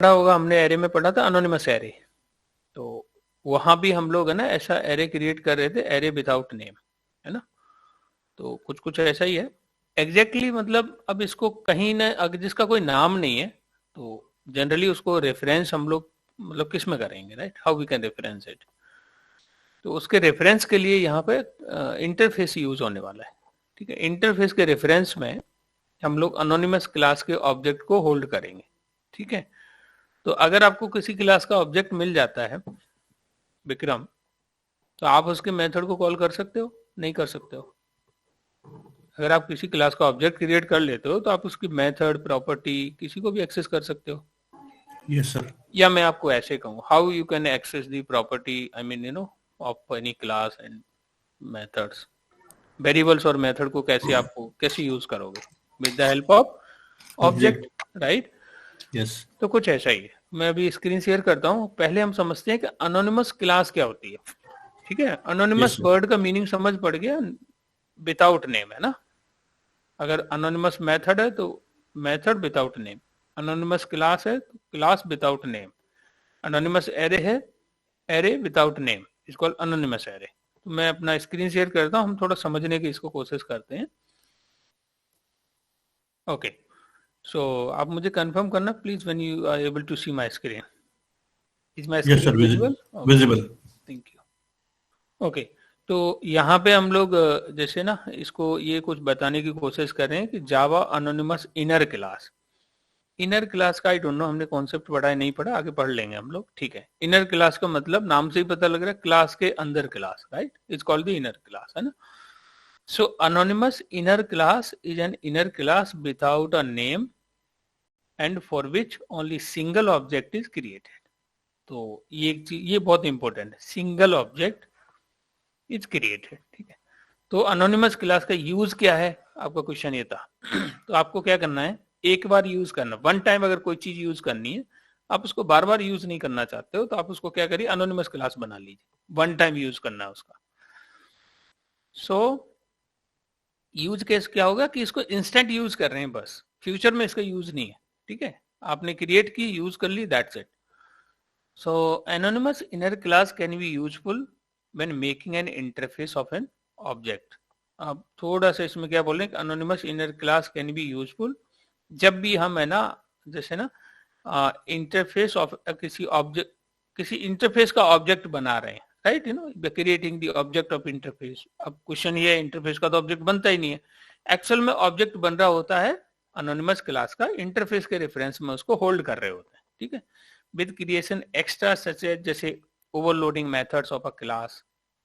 पढ़ा होगा, हमने एरे में पढ़ा था अनोनिमस एरे, तो वहां भी हम लोग है ना ऐसा एरे क्रिएट कर रहे थे, एरे विदाउट नेम, है ना। तो कुछ कुछ ऐसा ही है एग्जैक्टली मतलब अब इसको कहीं ना, अगर जिसका कोई नाम नहीं है तो जनरली उसको रेफरेंस हम लोग मतलब किस में करेंगे, right, how we can reference it. तो उसके रेफरेंस के लिए यहाँ पे इंटरफेस यूज होने वाला है, ठीक है। इंटरफेस के रेफरेंस में हम लोग अनोनिमस क्लास के ऑब्जेक्ट को होल्ड करेंगे, ठीक है। तो अगर आपको किसी क्लास का ऑब्जेक्ट मिल जाता है विक्रम, तो आप उसके मेथड को कॉल कर सकते हो, नहीं कर सकते हो। अगर आप किसी क्लास का ऑब्जेक्ट क्रिएट कर लेते हो तो आप उसकी मेथड प्रॉपर्टी किसी को भी एक्सेस कर सकते हो। Yes sir. या मैं आपको ऐसे कहूँ, how you can access the property, I mean of any class and methods, variables और मेथड को कैसे आपको कैसे यूज करोगे, with the help of object, right. Yes. तो कुछ ऐसा ही है। मैं अभी स्क्रीन शेयर करता हूँ, पहले हम समझते हैं कि अनोनिमस क्लास क्या होती है, ठीक है। Anonymous yes sir. वर्ड का मीनिंग समझ पड़ गया, विदाउट नेम, है ना। अगर अनोनिमस मेथड है तो method without name, anonymous class है तो class without name, anonymous array है, array without name is called anonymous array. तो मैं अपना स्क्रीन शेयर करता हूँ, हम थोड़ा समझने की इसको कोशिश करते हैं। ओके, सो आप मुझे कंफर्म करना please when you are able to see my screen. Is my yes screen sir, visible? Okay, visible. Thank you. Okay, तो यहाँ पे हम लोग जैसे ना इसको ये कुछ बताने की कोशिश कर रहे हैं कि Java anonymous inner class, inner class का आई डोंट नो हमने कॉन्सेप्ट पढ़ा है नहीं पढ़ा, आगे पढ़ लेंगे हम लोग, ठीक है। इनर क्लास का मतलब नाम से ही पता लग रहा है, क्लास के अंदर class, right, is called the inner class, है ना। So anonymous inner class is an inner class without a name and for which only single object is created. तो ये एक चीज, ये बहुत इंपॉर्टेंट है, सिंगल ऑब्जेक्ट इज क्रिएटेड, ठीक है। तो अनोनिमस क्लास का यूज क्या है, आपका क्वेश्चन ये था। तो आपको क्या करना है, एक बार यूज करना, वन टाइम अगर कोई चीज यूज करनी है, आप उसको बार बार यूज नहीं करना चाहते हो तो आप उसको क्या करिए, अनोनिमस क्लास बना लीजिए, वन टाइम यूज करना है उसका। सो यूज केस क्या होगा कि इसको इंस्टेंट यूज कर रहे हैं बस, फ्यूचर में इसका यूज नहीं है, ठीक है। आपने क्रिएट की, यूज कर ली, that's it. So anonymous inner class can be useful when making an interface of an object। अब थोड़ा सा इसमें क्या बोल रहे हैं, anonymous inner class can be useful जब भी हम है ना, जैसे ना इंटरफेस ऑफ किसी ऑब्जेक्ट, किसी इंटरफेस का ऑब्जेक्ट बना रहे हैं, right, creating the object of interface. अब क्वेश्चन ये है, इंटरफेस का तो ऑब्जेक्ट बनता ही नहीं है, एक्चुअल में ऑब्जेक्ट बन रहा होता है अनोनिमस क्लास का, इंटरफेस के रेफरेंस में उसको होल्ड कर रहे होते हैं, ठीक है। With creation extra such as जैसे overloading methods of a class.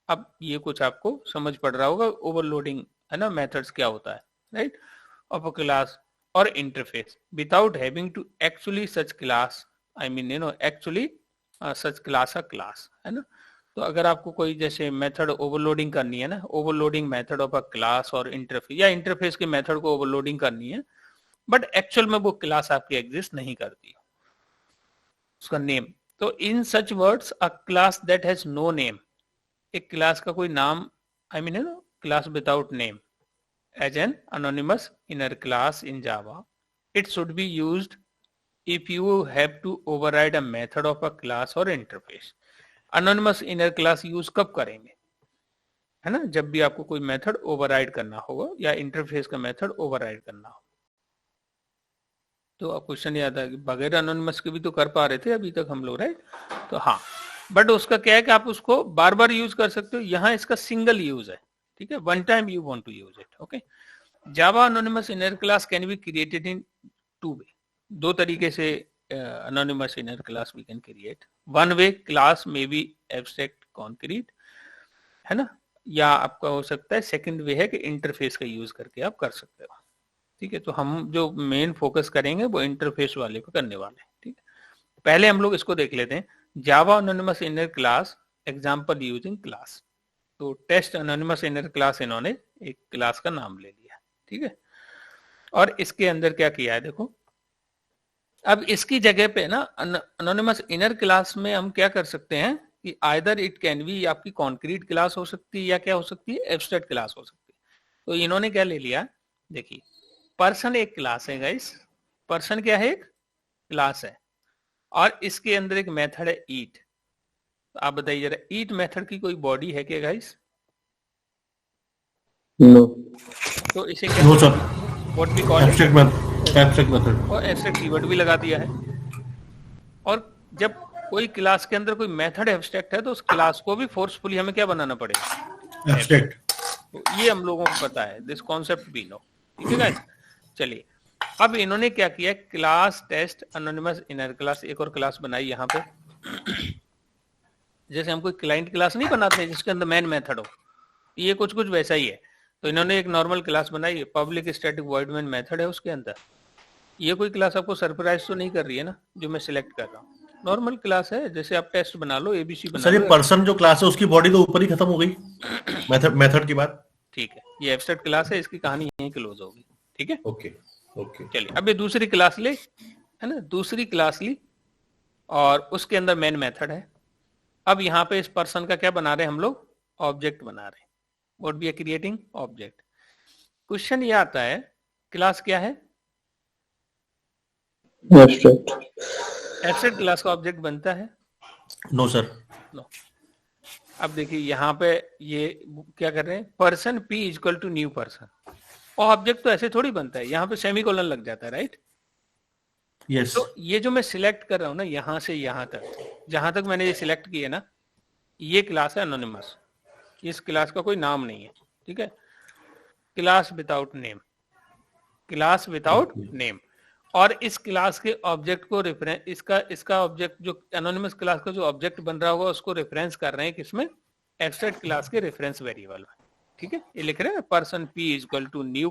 अब ये कुछ आपको समझ पड़ रहा होगा, ओवरलोडिंग है ना, मेथड्स क्या होता है, right, of a class or interface without having to actually such class, I mean actually such class a class, है ना। तो अगर आपको कोई जैसे मेथड ओवरलोडिंग करनी है ना, overloading method of a class और इंटरफेस, या इंटरफेस के मेथड को ओवरलोडिंग करनी है, बट एक्चुअल में वो क्लास आपकी एग्जिस्ट नहीं करती, उसका नेम। तो in such words a class that has no name, एक क्लास का कोई नाम, I mean class without name, as an anonymous inner class in Java. It should be used if you have to override a method of a class or interface. Anonymous inner class use कब करेंगे, है ना, जब भी आपको कोई method override करना होगा या इंटरफेस का मेथड ओवरराइड करना हो। तो अब क्वेश्चन याद आ गया, बगैर अनोनिमस के भी तो कर पा रहे थे अभी तक हम लोग, राइट। तो हाँ, बट उसका क्या है कि आप उसको बार बार यूज कर सकते हो, यहाँ इसका सिंगल यूज है, ठीक है, one time you want to use it, okay. Java anonymous inner class can be created in two way, दो तरीके से anonymous inner class we can create। one way class may be abstract concrete, है ना, या आपका हो सकता है सेकंड वे है कि इंटरफेस का यूज करके आप कर सकते हो, ठीक है। तो हम जो मेन फोकस करेंगे वो इंटरफेस वाले को करने वाले हैं, ठीक है। पहले हम लोग इसको देख लेते हैं, जावा anonymous inner class example using class. तो टेस्ट anonymous inner class इन्होंने एक क्लास का नाम ले लिया, ठीक है, और इसके अंदर क्या किया है देखो। अब इसकी जगह पे ना अनोनिमस इनर क्लास में हम क्या कर सकते हैं कि आइदर इट कैन बी आपकी कॉन्क्रीट क्लास हो सकती है या क्या हो सकती है, एब्स्ट्रैक्ट क्लास हो सकती है। तो इन्होंने क्या ले लिया, देखिए पर्सन एक क्लास है गाइस, पर्सन क्या है, एक क्लास है, और इसके अंदर एक मेथड है ईट। आप बताइए जरा, ईट मेथड की कोई बॉडी है क्या गाइस? नो। तो इसे क्या no sir, what we call it? Abstract method. और एब्स्ट्रैक्ट कीवर्ड भी लगा दिया है। और जब कोई क्लास के अंदर कोई मेथड एब्स्ट्रैक्ट है तो उस क्लास को भी फोर्सफुली हमें क्या बनाना पड़ेगा? एब्स्ट्रैक्ट। तो ये हम लोगों को पता है, दिस कॉन्सेप्ट भी नो। ठीक है गाइस, चलिए अब इन्होंने क्या किया, class test anonymous inner class, एक और क्लास बनाई यहाँ पे। जैसे हम कोई क्लाइंट क्लास नहीं बनाते हैं जिसके अंदर मेन मेथड हो, ये कुछ कुछ वैसा ही है। तो इन्होंने एक नॉर्मल क्लास बनाई, public static void main method है उसके अंदर। ये कोई क्लास आपको सरप्राइज तो नहीं कर रही है ना जो मैं सिलेक्ट कर रहा हूँ? नॉर्मल क्लास है, जैसे आप टेस्ट बना लो, एबीसी बना सर ये लो। पर्सन जो क्लास है उसकी बॉडी तो ऊपर ही खत्म हो गई मेथड की बात। ठीक है, ये एब्स्ट्रैक्ट क्लास है, इसकी कहानी यहीं क्लोज होगी। ठीक है, ओके ओके। चलिए अब ये दूसरी क्लास ले, है ना, दूसरी क्लास ली और उसके अंदर मेन मेथड है। अब यहाँ पे इस पर्सन का क्या बना रहे हैं हम लोग? ऑब्जेक्ट बना रहे हैं। What we are creating? Object. Question ये आता है, क्लास क्या है? एब्स्ट्रैक्ट। एब्स्ट्रैक्ट क्लास का ऑब्जेक्ट बनता है? No sir. नो। अब देखिए यहाँ पे ये क्या कर रहे हैं, person p equal to new person. और ऑब्जेक्ट तो ऐसे थोड़ी बनता है, यहाँ पे सेमीकोलन लग जाता है, राइट? यस। तो ये जो मैं सिलेक्ट कर रहा हूँ ना, यहां से यहां तक, जहां तक मैंने ये सिलेक्ट किया ना, ये क्लास है एनोनिमस। इस क्लास का कोई नाम नहीं है। ठीक है, class without name, class without name. और इस क्लास के ऑब्जेक्ट को रेफरेंस, इसका ऑब्जेक्ट जो एनोनिमस क्लास का जो ऑब्जेक्ट बन रहा होगा उसको रेफरेंस कर रहे हैं किसमें? एब्स्ट्रैक्ट क्लास के रेफरेंस वेरिएबल में। ठीक है, ये लिख रहे हैं person p equal to new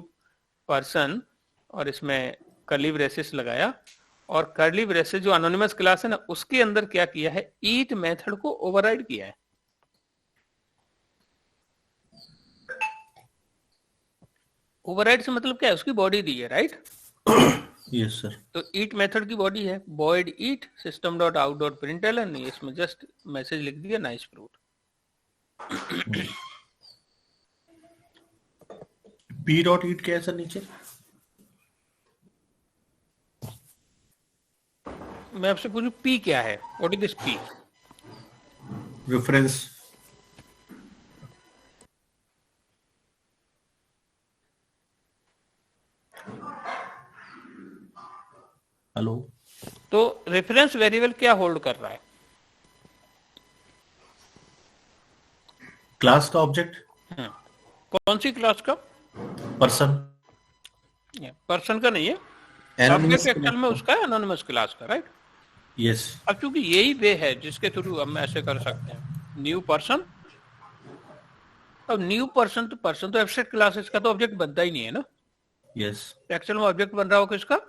person, और इसमें कर्ली ब्रेसेस लगाया। और कर्ली ब्रेसेस जो एनोनिमस क्लास है ना, उसके अंदर क्या किया है, ईट मेथड को ओवरराइड किया है। ओवरराइड से मतलब क्या है, उसकी बॉडी दी है, राइट? Yes sir. तो ईट मेथड की बॉडी है void eat System dot out dot println, इसमें जस्ट मैसेज लिख दिया nice fruit. P dot eat क्या है सर नीचे? मैं आपसे पूछूं पी क्या है? What is this P? Reference. Hello. तो रेफरेंस वेरिएबल क्या होल्ड कर रहा है? क्लास का ऑब्जेक्ट। कौन सी क्लास का? पर्सन। पर्सन का नहीं है, ऑब्जेक्ट एक्चुअल में उसका है, एनोनिमस क्लास का, राइट? यस। अब क्योंकि यही वे है जिसके थ्रू हम ऐसे कर सकते हैं, न्यू पर्सन। अब न्यू पर्सन तो एब्स्ट्रैक्ट क्लासेस का तो ऑब्जेक्ट बनता ही नहीं है ना। यस। एक्चुअल में ऑब्जेक्ट बन रहा हो किसका?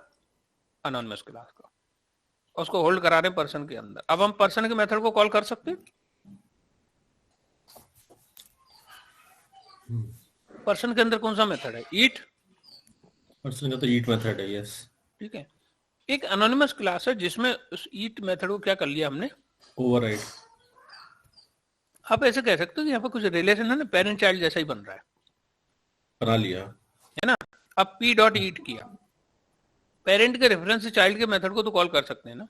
एनोनिमस क्लास का। उसको होल्ड करा रहे हैं पर्सन के अंदर। अब हम पर्सन के मेथड को कॉल कर सकते हैं। पर्सन के अंदर कौन सा मेथड है? ईट। पर्सन का तो ईट मेथड है। यस। ठीक है, एक एनोनिमस क्लास है जिसमें उस ईट मेथड को क्या कर लिया हमने? ओवरराइड। आप ऐसे कह सकते हो कि यहाँ पर कुछ रिलेशन है ना, पेरेंट चाइल्ड जैसा ही बन रहा है, बना लिया है ना? अब पी डॉट ईट किया, पेरेंट के रेफरेंस से चाइल्ड के मेथड को तो कॉल कर सकते हैं ना,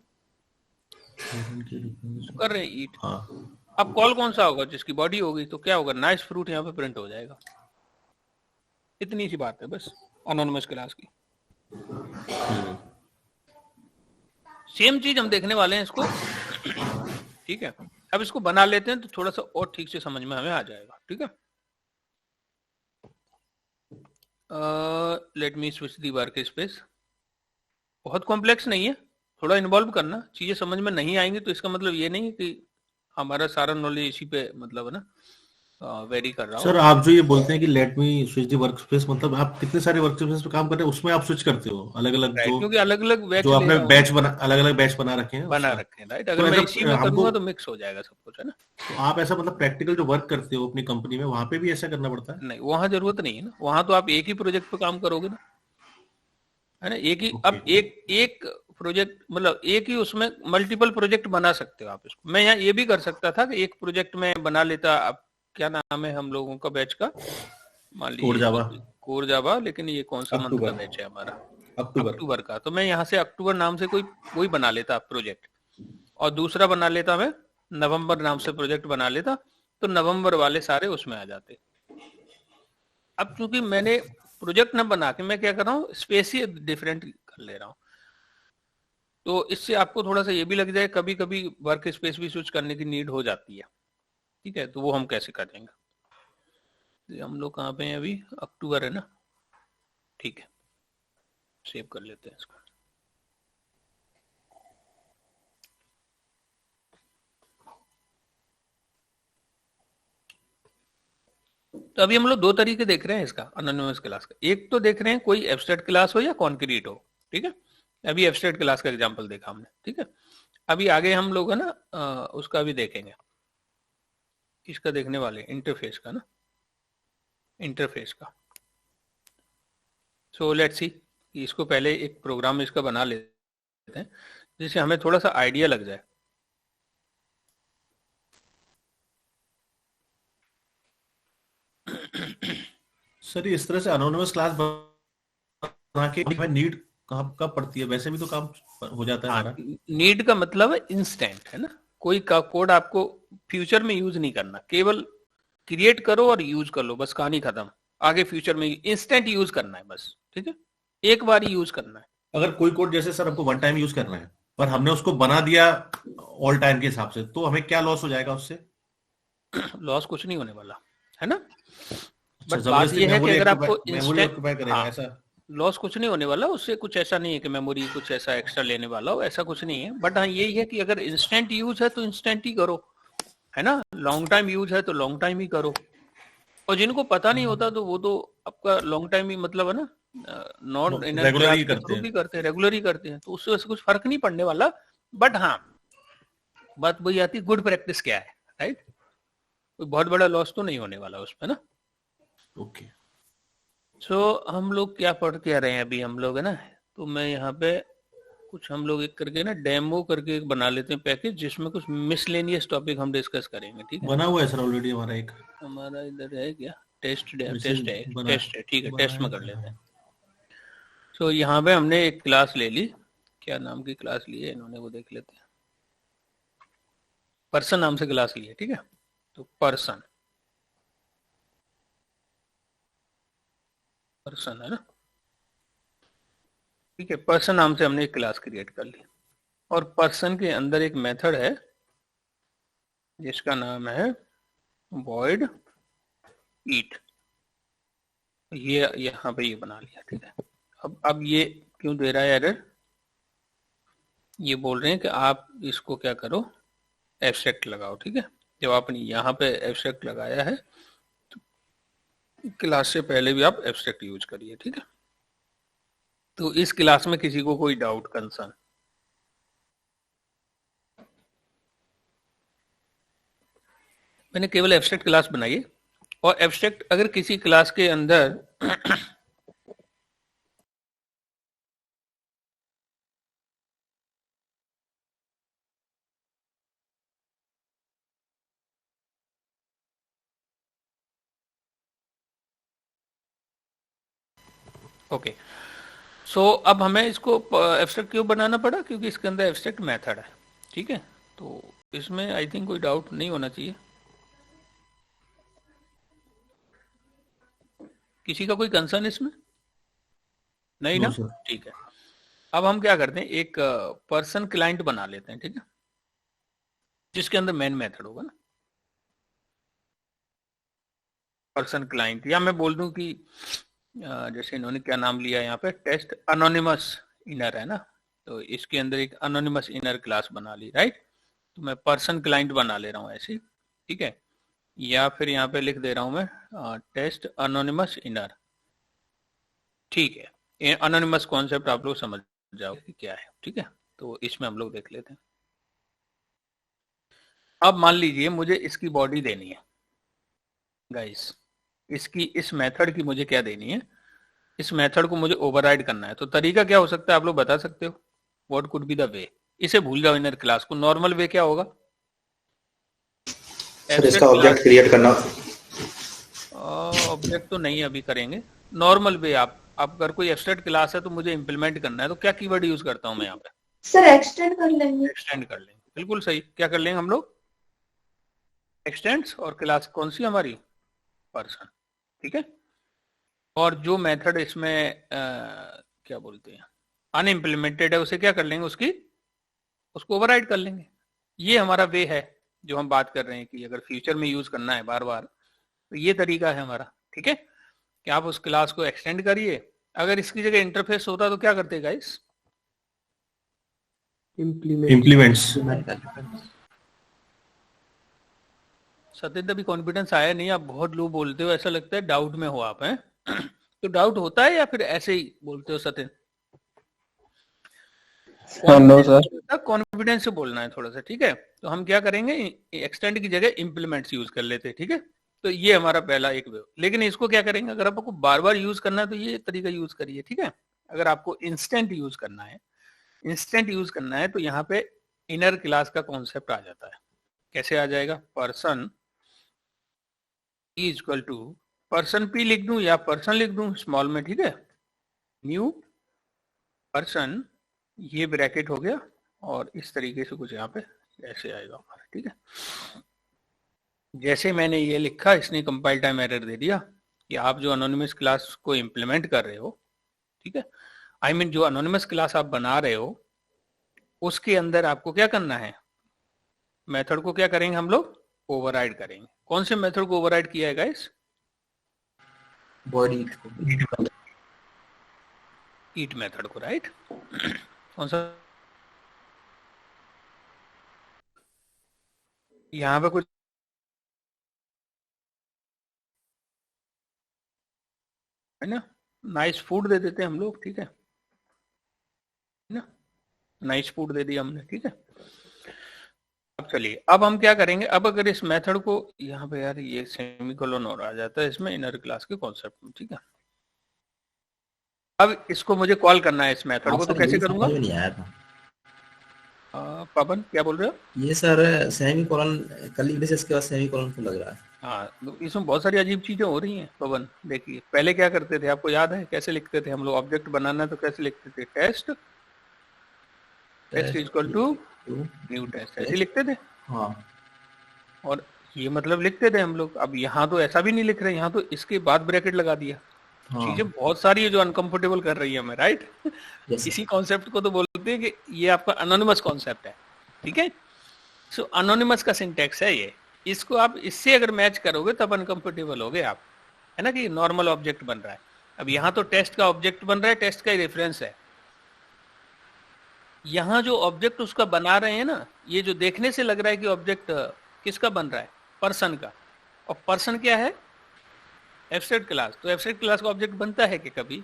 कर रहे हैं ईट। हाँ। अब कॉल कौन सा होगा? जिसकी बॉडी होगी, तो क्या होगा, नाइस फ्रूट यहाँ पे प्रिंट हो जाएगा। इतनी सी बात है बस एनोनिमस क्लास की। सेम चीज हम देखने वाले हैं इसको। ठीक है, अब इसको बना लेते हैं तो थोड़ा सा और ठीक से समझ में हमें आ जाएगा। ठीक है, let me switch the work space. बहुत कॉम्प्लेक्स नहीं है, थोड़ा इन्वॉल्व करना, चीजें समझ में नहीं आएंगी तो इसका मतलब ये नहीं कि हमारा सारा नॉलेज इसी पे मतलब है ना वेरी कर रहा हूँ। सर आप जो ये बोलते हैं कि लेट मी स्विच दी वर्कस्पेस, मतलब आप कितने सारे वर्कस्पेस पे काम कर रहे हैं उसमें आप स्विच करते हो अलग अलग? राइट, क्योंकि अलग अलग बैच जो आपने बैच बना, अलग अलग बैच बना रखे हैं, बना रखे हैं, राइट? अगर मैं इसी में करूंगा तो मिक्स हो जाएगा सब कुछ, है ना? तो आप ऐसा मतलब प्रैक्टिकल जो वर्क करते हो अपनी कंपनी में वहां पे भी ऐसा करना पड़ता है? नहीं, वहां जरूरत नहीं है ना, वहां तो आप एक ही प्रोजेक्ट पे काम करोगे ना, है ना? एक ही अब एक प्रोजेक्ट मतलब एक ही उसमें मल्टीपल प्रोजेक्ट बना सकते हो आप इसको। मैं यहाँ ये भी कर सकता था कि एक प्रोजेक्ट में बना लेता। अब क्या नाम है हम लोगों का बैच का? मान लीजिए कोर जावा, लेकिन ये कौन सा मंथ का बैच है हमारा? अक्टूबर का। तो मैं यहाँ से अक्टूबर नाम से कोई बना लेता प्रोजेक्ट, और दूसरा बना लेता मैं नवंबर नाम से प्रोजेक्ट बना लेता, तो नवंबर वाले सारे उसमें आ जाते। अब चूंकि मैंने प्रोजेक्ट न बना के मैं क्या कर रहा हूँ, स्पेस ही डिफरेंट कर ले रहा हूँ, तो इससे आपको थोड़ा सा ये भी लग जाए, कभी कभी वर्क स्पेस भी स्विच करने की नीड हो जाती है। ठीक है, तो वो हम कैसे करेंगे। हम लोग कहाँ पे हैं अभी, अक्टूबर है ना, ठीक है, सेव कर लेते हैं इसको। तो अभी हम लोग दो तरीके देख रहे हैं इसका, एनोनिमस क्लास का। एक तो देख रहे हैं कोई एब्स्ट्रैक्ट क्लास हो या कॉन्क्रीट हो, ठीक है, अभी एब्स्ट्रैक्ट क्लास का एग्जांपल देखा हमने, ठीक है। अभी आगे हम लोग है ना उसका भी देखेंगे, इसका देखने वाले इंटरफेस का ना, इंटरफेस का। सो लेट्स सी, इसको पहले एक प्रोग्राम इसका बना लेते हैं जिससे हमें थोड़ा सा आइडिया लग जाए। सर इस तरह से अनोनिमस क्लास बना के नीड कहाँ कब पड़ती है, वैसे भी तो काम हो जाता है हाँ, हमारा। नीड का मतलब है इंस्टेंट, है ना, कोई का कोड आपको फ्यूचर में यूज नहीं करना, केवल क्रिएट करो और यूज कर लो, बस कहानी खत्म। आगे फ्यूचर में इंस्टेंट यूज करना है बस, ठीक है, एक बार ही यूज करना है। अगर कोई कोड जैसे सर हमको वन टाइम यूज करना है, पर हमने उसको बना दिया ऑल टाइम के हिसाब से, तो हमें क्या लॉस हो जाएगा उससे? लॉस कुछ नहीं होने वाला, है ना। अच्छा, बट बात जबरदस्ती यह है कि अगर आपको मेमोरी इंस्टेंट, ऑक्यूपाई करेगा हाँ, ऐसा? लॉस कुछ नहीं होने वाला उससे, कुछ ऐसा नहीं है कि मेमोरी कुछ ऐसा एक्स्ट्रा लेने वाला हो, ऐसा कुछ नहीं है। बट हाँ यही है कि अगर इंस्टेंट यूज है तो इंस्टेंट ही करो, है ना, लॉन्ग टाइम यूज है तो लॉन्ग टाइम ही करो। और जिनको पता नहीं होता तो वो तो आपका लॉन्ग टाइम ही मतलब है ना, नॉट इनर रेगुलर क्लास ही के करते थ्रू हैं। भी करते हैं, रेगुलर ही करते हैं, तो उससे वैसे कुछ फर्क नहीं पड़ने वाला। बट हाँ, बात वही आती है गुड प्रैक्टिस क्या है, राइट, कोई बहुत बड़ा लॉस तो नहीं होने वाला उसमें ना। ओके। सो हम लोग क्या पढ़ के आ रहे हैं अभी हम लोग, है ना, तो मैं यहाँ पे कुछ हम लोग एक करके ना डेमो करके एक बना लेते हैं पैकेज, जिसमें कुछ मिसलेनियस टॉपिक हम डिस्कस करेंगे, ठीक है। बना हुआ है सर ऑलरेडी हमारा एक। हमारा इधर है क्या, टेस्ट, वैसे टेस्ट है, बना टेस्ट है, ठीक है, टेस्ट बनाया में कर तो लेते है। हैं। सो यहाँ पे हमने एक क्लास ले ली, क्या नाम की क्लास ली है इन्होंने, वो देख लेते हैं। पर्सन नाम से क्लास ली है, ठीक है, तो पर्सन, पर्सन है ना, ठीक है, पर्सन नाम से हमने एक क्लास क्रिएट कर ली। और पर्सन के अंदर एक मेथड है जिसका नाम है void eat, ये यहाँ पे ये बना लिया, ठीक है। अब ये क्यों दे रहा है एरर, ये बोल रहे हैं कि आप इसको क्या करो, एब्स्ट्रैक्ट लगाओ, ठीक है। जब आपने यहाँ पे एब्स्ट्रैक्ट लगाया है तो क्लास से पहले भी आप एब्स्ट्रैक्ट यूज करिए, ठीक है। तो इस क्लास में किसी को कोई डाउट, कंसर्न? मैंने केवल एब्स्ट्रैक्ट क्लास बनाई है, और एब्स्ट्रैक्ट अगर किसी क्लास के अंदर ओके, सो अब हमें इसको एब्स्ट्रैक्ट क्यों बनाना पड़ा, क्योंकि इसके अंदर एब्स्ट्रैक्ट मेथड है, ठीक है। तो इसमें आई थिंक कोई डाउट नहीं होना चाहिए, किसी का कोई कंसर्न इसमें नहीं नो ना, सर। ठीक है। अब हम क्या करते हैं, एक पर्सन क्लाइंट बना लेते हैं, ठीक है, जिसके अंदर मेन मेथड होगा ना, पर्सन क्लाइंट, या मैं बोल दूं कि जैसे इन्होंने क्या नाम लिया यहाँ पे, टेस्ट अनोनिमस इनर है ना, तो इसके अंदर एक अनोनिमस इनर क्लास बना ली, राइट। तो मैं पर्सन क्लाइंट बना ले रहा हूँ ऐसे, ठीक है, या फिर यहाँ पे लिख दे रहा हूँ मैं टेस्ट अनोनिमस इनर, ठीक है। ये अनोनिमस कॉन्सेप्ट आप लोग समझ जाओ कि क्या है, ठीक है। तो इसमें हम लोग देख लेते हैं। अब मान लीजिए मुझे इसकी बॉडी देनी है गाइस, इसकी इस मेथड की मुझे क्या देनी है, इस मेथड को मुझे ओवरराइड करना है। तो तरीका क्या हो सकता है, आप लोग बता सकते हो, what could be the way. इसे भूल जाओ इनर क्लास को, नॉर्मल वे क्या होगा, सर इसका एब्स्ट्रैक्ट क्लास, ऑब्जेक्ट क्रिएट करना। ऑब्जेक्ट तो नहीं अभी करेंगे, नॉर्मल वे। आप अगर कोई एब्स्ट्रैक्ट क्लास है तो मुझे इंप्लीमेंट करना है, तो क्या कीवर्ड यूज करता हूं मैं यहाँ पे, सर एक्सटेंड कर लेंगे। एक्सटेंड कर लेंगे, बिल्कुल सही। क्या कर लेंगे हम लोग? एक्सटेंड्स, और क्लास कौन सी हमारी? पर्सन। ठीक है। और जो मेथड इसमें क्या बोलते हैं अनइम्प्लीमेंटेड है, उसे क्या कर लेंगे, उसको ओवरराइड कर लेंगे। ये हमारा वे है जो हम बात कर रहे हैं कि अगर फ्यूचर में यूज करना है बार बार, तो ये तरीका है हमारा। ठीक है, कि आप उस क्लास को एक्सटेंड करिए। अगर इसकी जगह इंटरफेस होता तो क्या करते गाइस? इम्प्लीमेंट्स। सत्येंद्र अभी कॉन्फिडेंस आया नहीं, आप बहुत लो बोलते हो, ऐसा लगता है डाउट में हो आप हैं। तो डाउट होता है या फिर ऐसे ही बोलते हो सत्येंद्र? No sir. कॉन्फिडेंस से बोलना है थोड़ा सा, ठीक है। तो हम क्या करेंगे, एक्सटेंड की जगह इंप्लीमेंट्स यूज कर लेते हैं। ठीक है, तो ये हमारा पहला एक वे। लेकिन इसको क्या करेंगे, अगर आपको बार बार यूज करना है तो ये तरीका यूज करिए। ठीक है, अगर आपको इंस्टेंट यूज करना है, तो यहाँ पे इनर क्लास का कॉन्सेप्ट आ जाता है। कैसे आ जाएगा? Person is equal to, person p लिख दूं या पर्सन लिख दूं स्मॉल में, ठीक है। न्यू पर्सन, ये ब्रैकेट हो गया, और इस तरीके से कुछ यहाँ पे ऐसे आएगा हमारा। ठीक है, जैसे मैंने ये लिखा, इसने कंपाइल टाइम एरर दे दिया कि आप जो अनोनिमस क्लास को इंप्लीमेंट कर रहे हो, ठीक है, आई मीन जो अनोनिमस क्लास आप बना रहे हो, उसके अंदर आपको क्या करना है, मेथड को क्या करेंगे हम लोग? ओवरराइड करेंगे। कौन से मेथड को ओवरराइड किया है गाइस? बॉडी ईट मेथड को, राइट। कौन सा? यहाँ पे कुछ है ना, नाइस फूड दे देते हैं हम लोग, ठीक है ना, नाइस फूड दे दिया हमने, ठीक है। अब चलिए, अब हम क्या करेंगे, अब अगर इस मेथड को यहाँ पे, यार ये सेमीकोलन और आ जाता है इसमें इनर क्लास के कॉन्सेप्ट में, ठीक है। अब इसको मुझे कॉल करना है इस मेथड को, तो कैसे करूंगा? नहीं आया था। पवन क्या बोल रहे हो? ये सर सेमीकोलन कर्ली ब्रेसेस के बाद सेमीकोलन को लग रहा है। हाँ, तो इसमें बहुत सारी अजीब चीजें हो रही हैं पवन। देखिए, पहले क्या करते थे, आपको याद है कैसे लिखते थे हम लोग? ऑब्जेक्ट बनाना है तो कैसे लिखते थे? Test is equal to new test, ऐसे लिखते थे। हाँ, और ये मतलब लिखते थे हम लोग। अब यहाँ तो ऐसा भी नहीं लिख रहे, यहाँ तो इसके बाद ब्रैकेट लगा दिया। हाँ। चीजें बहुत सारी है जो अनकंफर्टेबल कर रही है हमें, राइट। Yes, इसी कॉन्सेप्ट को तो बोलते हैं कि ये आपका अनोनिमस कॉन्सेप्ट है, ठीक है। सो अनोनिमस का सिंटेक्स है ये। इसको आप इससे अगर मैच करोगे तब अनकंफर्टेबल होगे आप, है ना, कि नॉर्मल ऑब्जेक्ट बन रहा है। अब यहाँ तो टेस्ट का ऑब्जेक्ट बन रहा है, टेस्ट का ही रेफरेंस है। यहाँ जो ऑब्जेक्ट उसका बना रहे हैं ना, ये जो देखने से लग रहा है कि ऑब्जेक्ट किसका बन रहा है? पर्सन का। और पर्सन क्या है? Abstract class. तो एब्स्ट्रैक्ट क्लास का ऑब्जेक्ट बनता है कि कभी?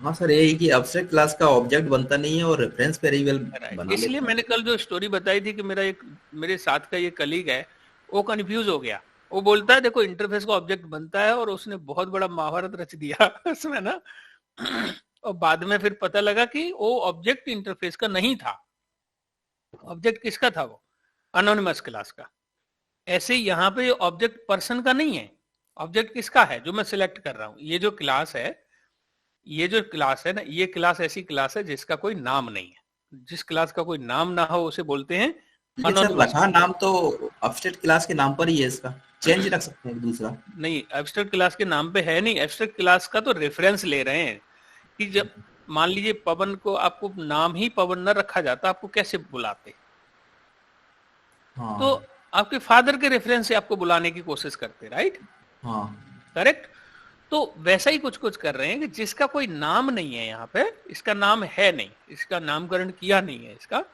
हाँ सर, यही कि एब्स्ट्रैक्ट क्लास का ऑब्जेक्ट बनता नहीं है और रेफरेंस वेरिएबल बना इसलिए लेते हैं। मैंने कल जो स्टोरी बताई थी कि मेरे साथ का ये कलीग है, वो कंफ्यूज हो गया। वो बोलता है देखो इंटरफेस का ऑब्जेक्ट बनता है, और उसने बहुत बड़ा महाभारत रच दिया उसमें ना। और बाद में फिर पता लगा कि वो ऑब्जेक्ट इंटरफेस का नहीं था। ऑब्जेक्ट किसका था? वो अनोनिमस क्लास का। ऐसे ही यहाँ पे ऑब्जेक्ट पर्सन का नहीं है, ऑब्जेक्ट किसका है? जो मैं सिलेक्ट कर रहा हूँ। ये जो क्लास है ना, ये क्लास ऐसी क्लास है जिसका कोई नाम नहीं है। जिस क्लास का कोई नाम ना हो उसे बोलते हैं अनोनिमस। रखा नाम तो एब्स्ट्रैक्ट क्लास के नाम पर ही है, इसका चेंज रख सकते हैं दूसरा। नहीं, एब्स्ट्रैक्ट क्लास के नाम पे है नहीं। एब्स्ट्रैक्ट क्लास का तो रेफरेंस ले रहे हैं कि जब मान लीजिए पवन को, आपको नाम ही पवन न रखा जाता, आपको कैसे बुलाते? हाँ। तो आपके फादर के रेफरेंस से आपको बुलाने की कोशिश करते, राइट? हाँ, करेक्ट। तो वैसा ही कुछ कुछ कर रहे हैं कि जिसका कोई नाम नहीं है यहाँ पे, इसका नाम है नहीं, इसका नामकरण किया नहीं है इसका,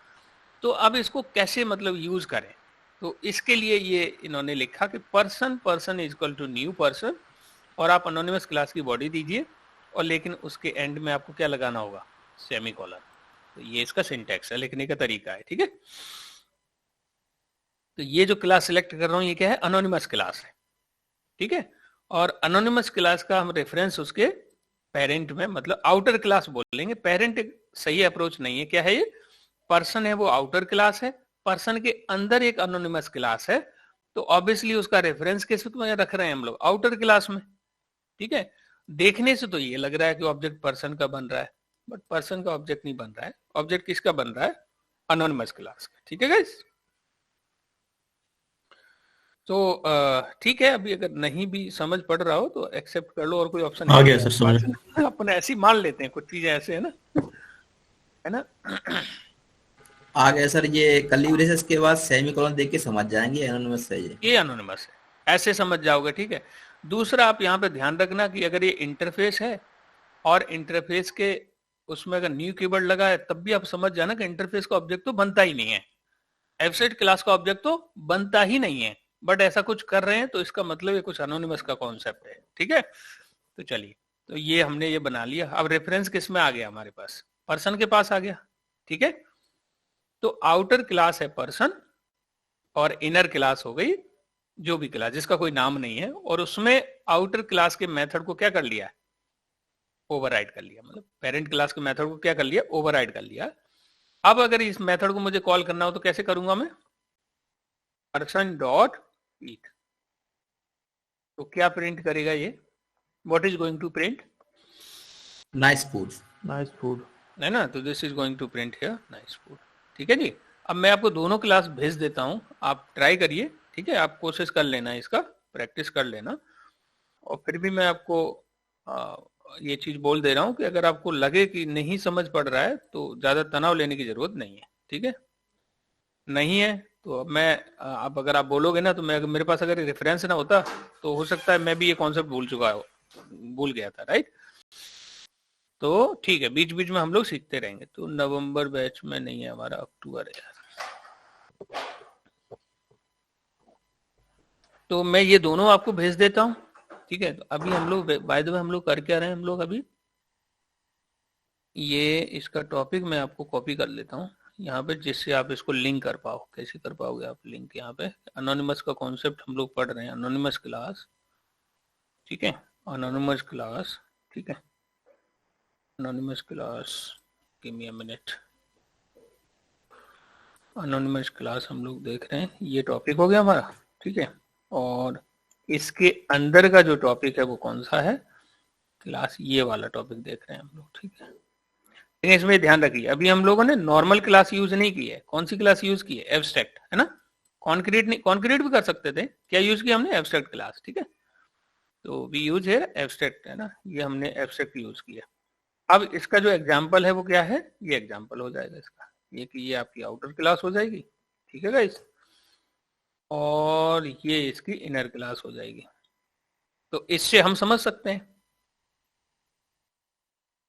तो अब इसको कैसे मतलब यूज करें? तो इसके लिए ये इन्होंने लिखा कि person is equal to new person, और आप अनोनिमस क्लास की बॉडी दीजिए, और लेकिन उसके एंड में आपको क्या लगाना होगा? सेमीकोलन। तो ये इसका सिंटैक्स है, लिखने का तरीका है, ठीक है। तो ये जो क्लास सिलेक्ट कर रहा हूं ये क्या है? अनोनिमस क्लास है, ठीक है। और अनोनिमस क्लास का हम रेफरेंस उसके पेरेंट में, मतलब आउटर क्लास बोलेंगे। पेरेंट एक सही अप्रोच नहीं है। क्या है ये? पर्सन है वो आउटर क्लास है, पर्सन के अंदर एक अनोनिमस क्लास है, तो ऑब्वियसली उसका रेफरेंस किस में रख रहे हैं हम लोग? आउटर क्लास में, ठीक है। देखने से तो ये लग रहा है कि ऑब्जेक्ट पर्सन का बन रहा है, बट पर्सन का ऑब्जेक्ट नहीं बन रहा है। ऑब्जेक्ट किसका बन रहा है? अनोनिमस क्लास का। ठीक है गाइस? तो ठीक है, अभी अगर नहीं भी समझ पड़ रहा हो तो एक्सेप्ट कर लो, और कोई ऑप्शन आ गया सर समझ में। अपन ऐसे ही मान लेते हैं, कुछ चीजें ऐसे है ना, है ना। आ गया सर। ये कर्ली ब्रेसेस के बाद सेमीकोलन देख के समझ जाएंगे एनोनिमस है ये अनोनिमस है, ऐसे समझ जाओगे। ठीक है। दूसरा आप यहाँ पे ध्यान रखना कि अगर ये इंटरफेस है और इंटरफेस के उसमें अगर न्यू कीवर्ड लगा है, तब भी आप समझ जाना कि इंटरफेस का ऑब्जेक्ट तो बनता ही नहीं है, एब्स्ट्रैक्ट क्लास का ऑब्जेक्ट तो बनता ही नहीं है, बट ऐसा कुछ कर रहे हैं तो इसका मतलब ये कुछ अनोनिमस का कॉन्सेप्ट है। ठीक है। तो चलिए, तो ये हमने ये बना लिया। अब रेफरेंस किस में आ गया हमारे पास? पर्सन के पास आ गया। ठीक है। तो आउटर क्लास है पर्सन, और इनर क्लास हो गई जो भी क्लास जिसका कोई नाम नहीं है, और उसमें आउटर क्लास के मेथड को क्या कर लिया है? ओवरराइड कर लिया। मतलब पेरेंट क्लास के मेथड को क्या कर लिया? ओवरराइड कर लिया। अब अगर इस मेथड को मुझे कॉल करना हो तो कैसे करूंगा मैं? Person dot eat. तो क्या प्रिंट करेगा ये? What is going to print? Nice food. Nice food है ना। तो this is going to print here nice food. ठीक है जी। अब मैं आपको दोनों क्लास भेज देता हूं, आप ट्राई करिए। ठीक है, आप कोशिश कर लेना, इसका प्रैक्टिस कर लेना। और फिर भी मैं आपको ये चीज बोल दे रहा हूं कि अगर आपको लगे कि नहीं समझ पड़ रहा है तो ज्यादा तनाव लेने की जरूरत नहीं है। ठीक है। नहीं है तो अब मैं आप अगर आप बोलोगे ना, तो मैं मेरे पास अगर रेफरेंस ना होता तो हो सकता है मैं भी ये कॉन्सेप्ट भूल गया था। राइट। तो ठीक है, बीच बीच में हम लोग सीखते रहेंगे। तो नवंबर बैच में नहीं है हमारा, अक्टूबर है यार। तो मैं ये दोनों आपको भेज देता हूँ। ठीक है। तो अभी हम लोग बाय द वे हम लोग कर क्या रहे हैं? हम लोग अभी ये इसका टॉपिक मैं आपको कॉपी कर लेता हूँ यहाँ पे, जिससे आप इसको लिंक कर पाओ। कैसे कर पाओगे आप लिंक? यहाँ पे अनोनिमस का कॉन्सेप्ट हम लोग पढ़ रहे हैं, अनोनिमस क्लास। ठीक है। Anonymous class. ठीक है। Anonymous class, give me a minute. Anonymous class हम लोग देख रहे हैं, ये टॉपिक हो गया हमारा। ठीक है। और इसके अंदर का जो टॉपिक है वो कौन सा है? क्लास, ये वाला टॉपिक देख रहे हैं हम लोग। ठीक है। लेकिन इसमें ध्यान रखिए, अभी हम लोगों ने नॉर्मल क्लास यूज नहीं की है। कौन सी क्लास यूज की है? एब्स्ट्रैक्ट, है ना। कॉन्क्रीट नहीं, कॉन्क्रीट भी कर सकते थे। क्या यूज किया हमने? Abstract class. ठीक है। तो वी यूज है एब्स्ट्रैक्ट, है ना। ये हमने एब्स्ट्रैक्ट यूज किया। अब इसका जो एग्जाम्पल है वो क्या है? ये एग्जाम्पल हो जाएगा इसका, ये कि ये आपकी आउटर क्लास हो जाएगी। ठीक है गाइस। और ये इसकी इनर क्लास हो जाएगी। तो इससे हम समझ सकते हैं।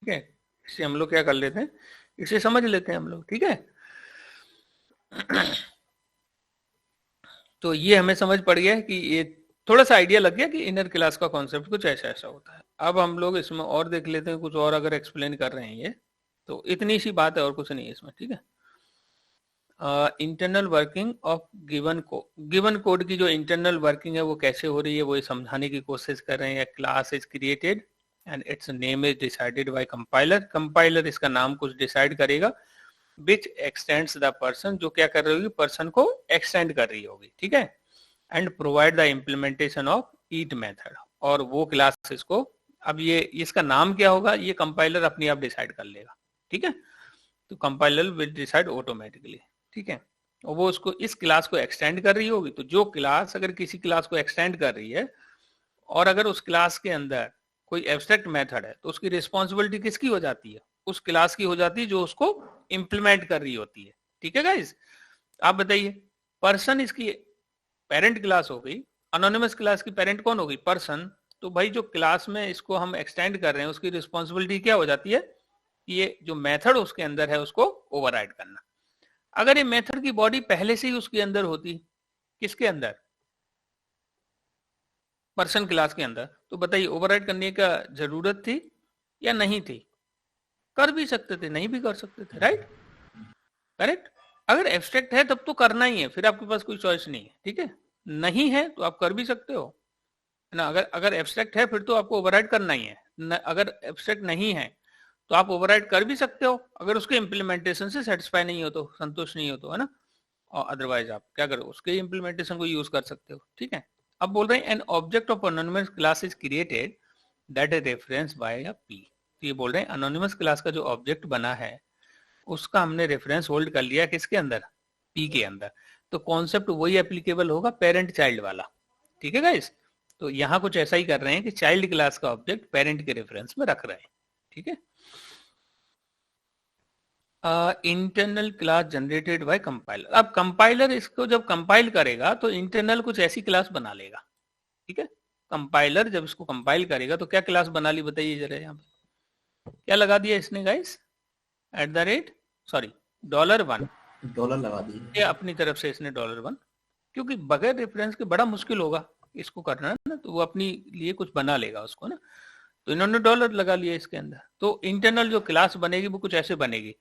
ठीक है। इससे हम लोग क्या कर लेते हैं? इसे समझ लेते हैं हम लोग। ठीक है। तो ये हमें समझ पड़ गया है कि ये थोड़ा सा आइडिया लग गया कि इनर क्लास का कॉन्सेप्ट कुछ ऐसा ऐसा होता है। अब हम लोग इसमें और देख लेते हैं, कुछ और अगर एक्सप्लेन कर रहे हैं ये, तो इतनी सी बात है और कुछ नहीं है इसमें। ठीक है। Internal working of given code की जो इंटरनल वर्किंग है वो कैसे हो रही है वो समझाने की कोशिश कर रहे हैं। Class is created and it's name is decided by compiler. Compiler इसका नाम कुछ डिसाइड करेगा, विच एक्सटेंड्स द पर्सन, जो क्या कर रही होगी? पर्सन को एक्सटेंड कर रही होगी। ठीक है। And provide the implementation of eat method, और वो क्लास इसको, अब ये इसका नाम क्या होगा ये कंपाइलर अपने आप डिसाइड कर लेगा। ठीक है। तो कंपाइलर विल डिसाइड ऑटोमेटिकली। ठीक है। और वो उसको इस क्लास को एक्सटेंड कर रही होगी। तो जो क्लास अगर किसी क्लास को एक्सटेंड कर रही है और अगर उस क्लास के अंदर कोई एब्स्ट्रैक्ट मेथड है, तो उसकी रिस्पॉन्सिबिलिटी किसकी हो जाती है? उस क्लास की हो जाती है जो उसको इंप्लीमेंट कर रही होती है। ठीक है गाइस। आप बताइए, पर्सन इसकी पेरेंट क्लास हो गई, अनोनिमस क्लास की पेरेंट कौन होगी? पर्सन। तो भाई जो क्लास में इसको हम एक्सटेंड कर रहे हैं उसकी रिस्पॉन्सिबिलिटी क्या हो जाती है? ये जो मेथड उसके अंदर है उसको ओवरराइड करना। अगर ये मेथड की बॉडी पहले से ही उसके अंदर होती, किसके अंदर? पर्सन क्लास के अंदर, तो बताइए ओवरराइड करने का जरूरत थी या नहीं थी? कर भी सकते थे, नहीं भी कर सकते थे। Right, correct. अगर एब्स्ट्रैक्ट है तब तो करना ही है, फिर आपके पास कोई चॉइस नहीं है। ठीक है। नहीं है तो आप कर भी सकते हो, है ना। अगर एब्स्ट्रैक्ट है फिर तो आपको ओवरराइड करना ही है। अगर एब्स्ट्रैक्ट नहीं है तो आप ओवरराइड कर भी सकते हो, अगर उसके इम्प्लीमेंटेशन से सेटिस्फाई नहीं हो तो, संतुष्ट नहीं हो तो, है ना। और अदरवाइज आप क्या करो, उसके इम्प्लीमेंटेशन को यूज कर सकते हो। ठीक है। अब बोल रहे हैं an object of anonymous class is created that is reference by a p. तो ये बोल रहे हैं अनोनिमस क्लास का जो ऑब्जेक्ट बना है उसका हमने रेफरेंस होल्ड कर लिया किसके अंदर, पी के अंदर। तो कॉन्सेप्ट वही एप्लीकेबल होगा पेरेंट चाइल्ड वाला, ठीक है गाइस। तो यहाँ कुछ ऐसा ही कर रहे हैं कि चाइल्ड क्लास का ऑब्जेक्ट पेरेंट के रेफरेंस में रख रहे हैं, ठीक है। Internal class generated by compiler. अब कंपाइलर इसको जब कंपाइल करेगा तो इंटरनल कुछ ऐसी क्लास बना लेगा, ठीक है। कंपाइलर जब इसको कंपाइल करेगा तो क्या क्लास बना ली बताइए जरा, यहाँ पे क्या लगा दिया इसने गाइस, $, $1 डॉलर लगा दिए। ये अपनी तरफ से इसने $1, क्योंकि बगैर रेफरेंस के बड़ा मुश्किल होगा इसको करना ना, तो वो अपनी लिए कुछ बना लेगा उसको ना, तो इन्होंने डॉलर लगा लिया इसके अंदर। तो इंटरनल जो क्लास बनेगी वो कुछ ऐसे बनेगी,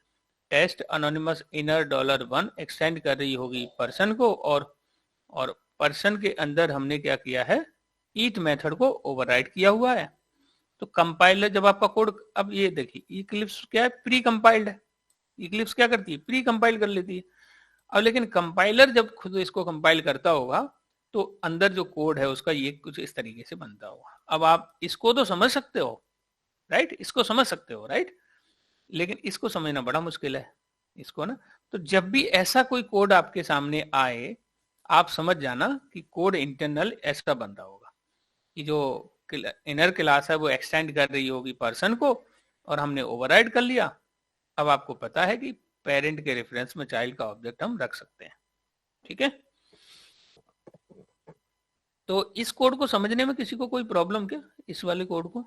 टेस्ट अनोनिमस इनर $1 एक्सटेंड कर रही होगी पर्सन को, और पर्सन के अंदर हमने क्या किया है, ईच मेथड को ओवरराइड किया हुआ है। तो कंपाइलर जब आपका कोड, अब ये देखिए इक्लिप्स क्या है, प्री कंपाइल्ड है। इक्लिप्स क्या करती है, प्री कंपाइल कर लेती है। अब लेकिन कंपाइलर जब खुद इसको कंपाइल करता होगा तो अंदर जो कोड है उसका ये कुछ इस तरीके से बनता होगा। अब आप इसको तो समझ सकते हो राइट, इसको समझ सकते हो राइट, लेकिन इसको समझना बड़ा मुश्किल है इसको ना। तो जब भी ऐसा कोई कोड आपके सामने आए आप समझ जाना कि कोड इंटरनल ऐसा बन रहा होगा कि जो इनर क्लास है वो एक्सटेंड कर रही होगी पर्सन को और हमने ओवरराइड कर लिया। अब आपको पता है कि पेरेंट के रेफरेंस में चाइल्ड का ऑब्जेक्ट हम रख सकते हैं, ठीक है। तो इस कोड को समझने में किसी को कोई प्रॉब्लम क्या, इस वाले कोड को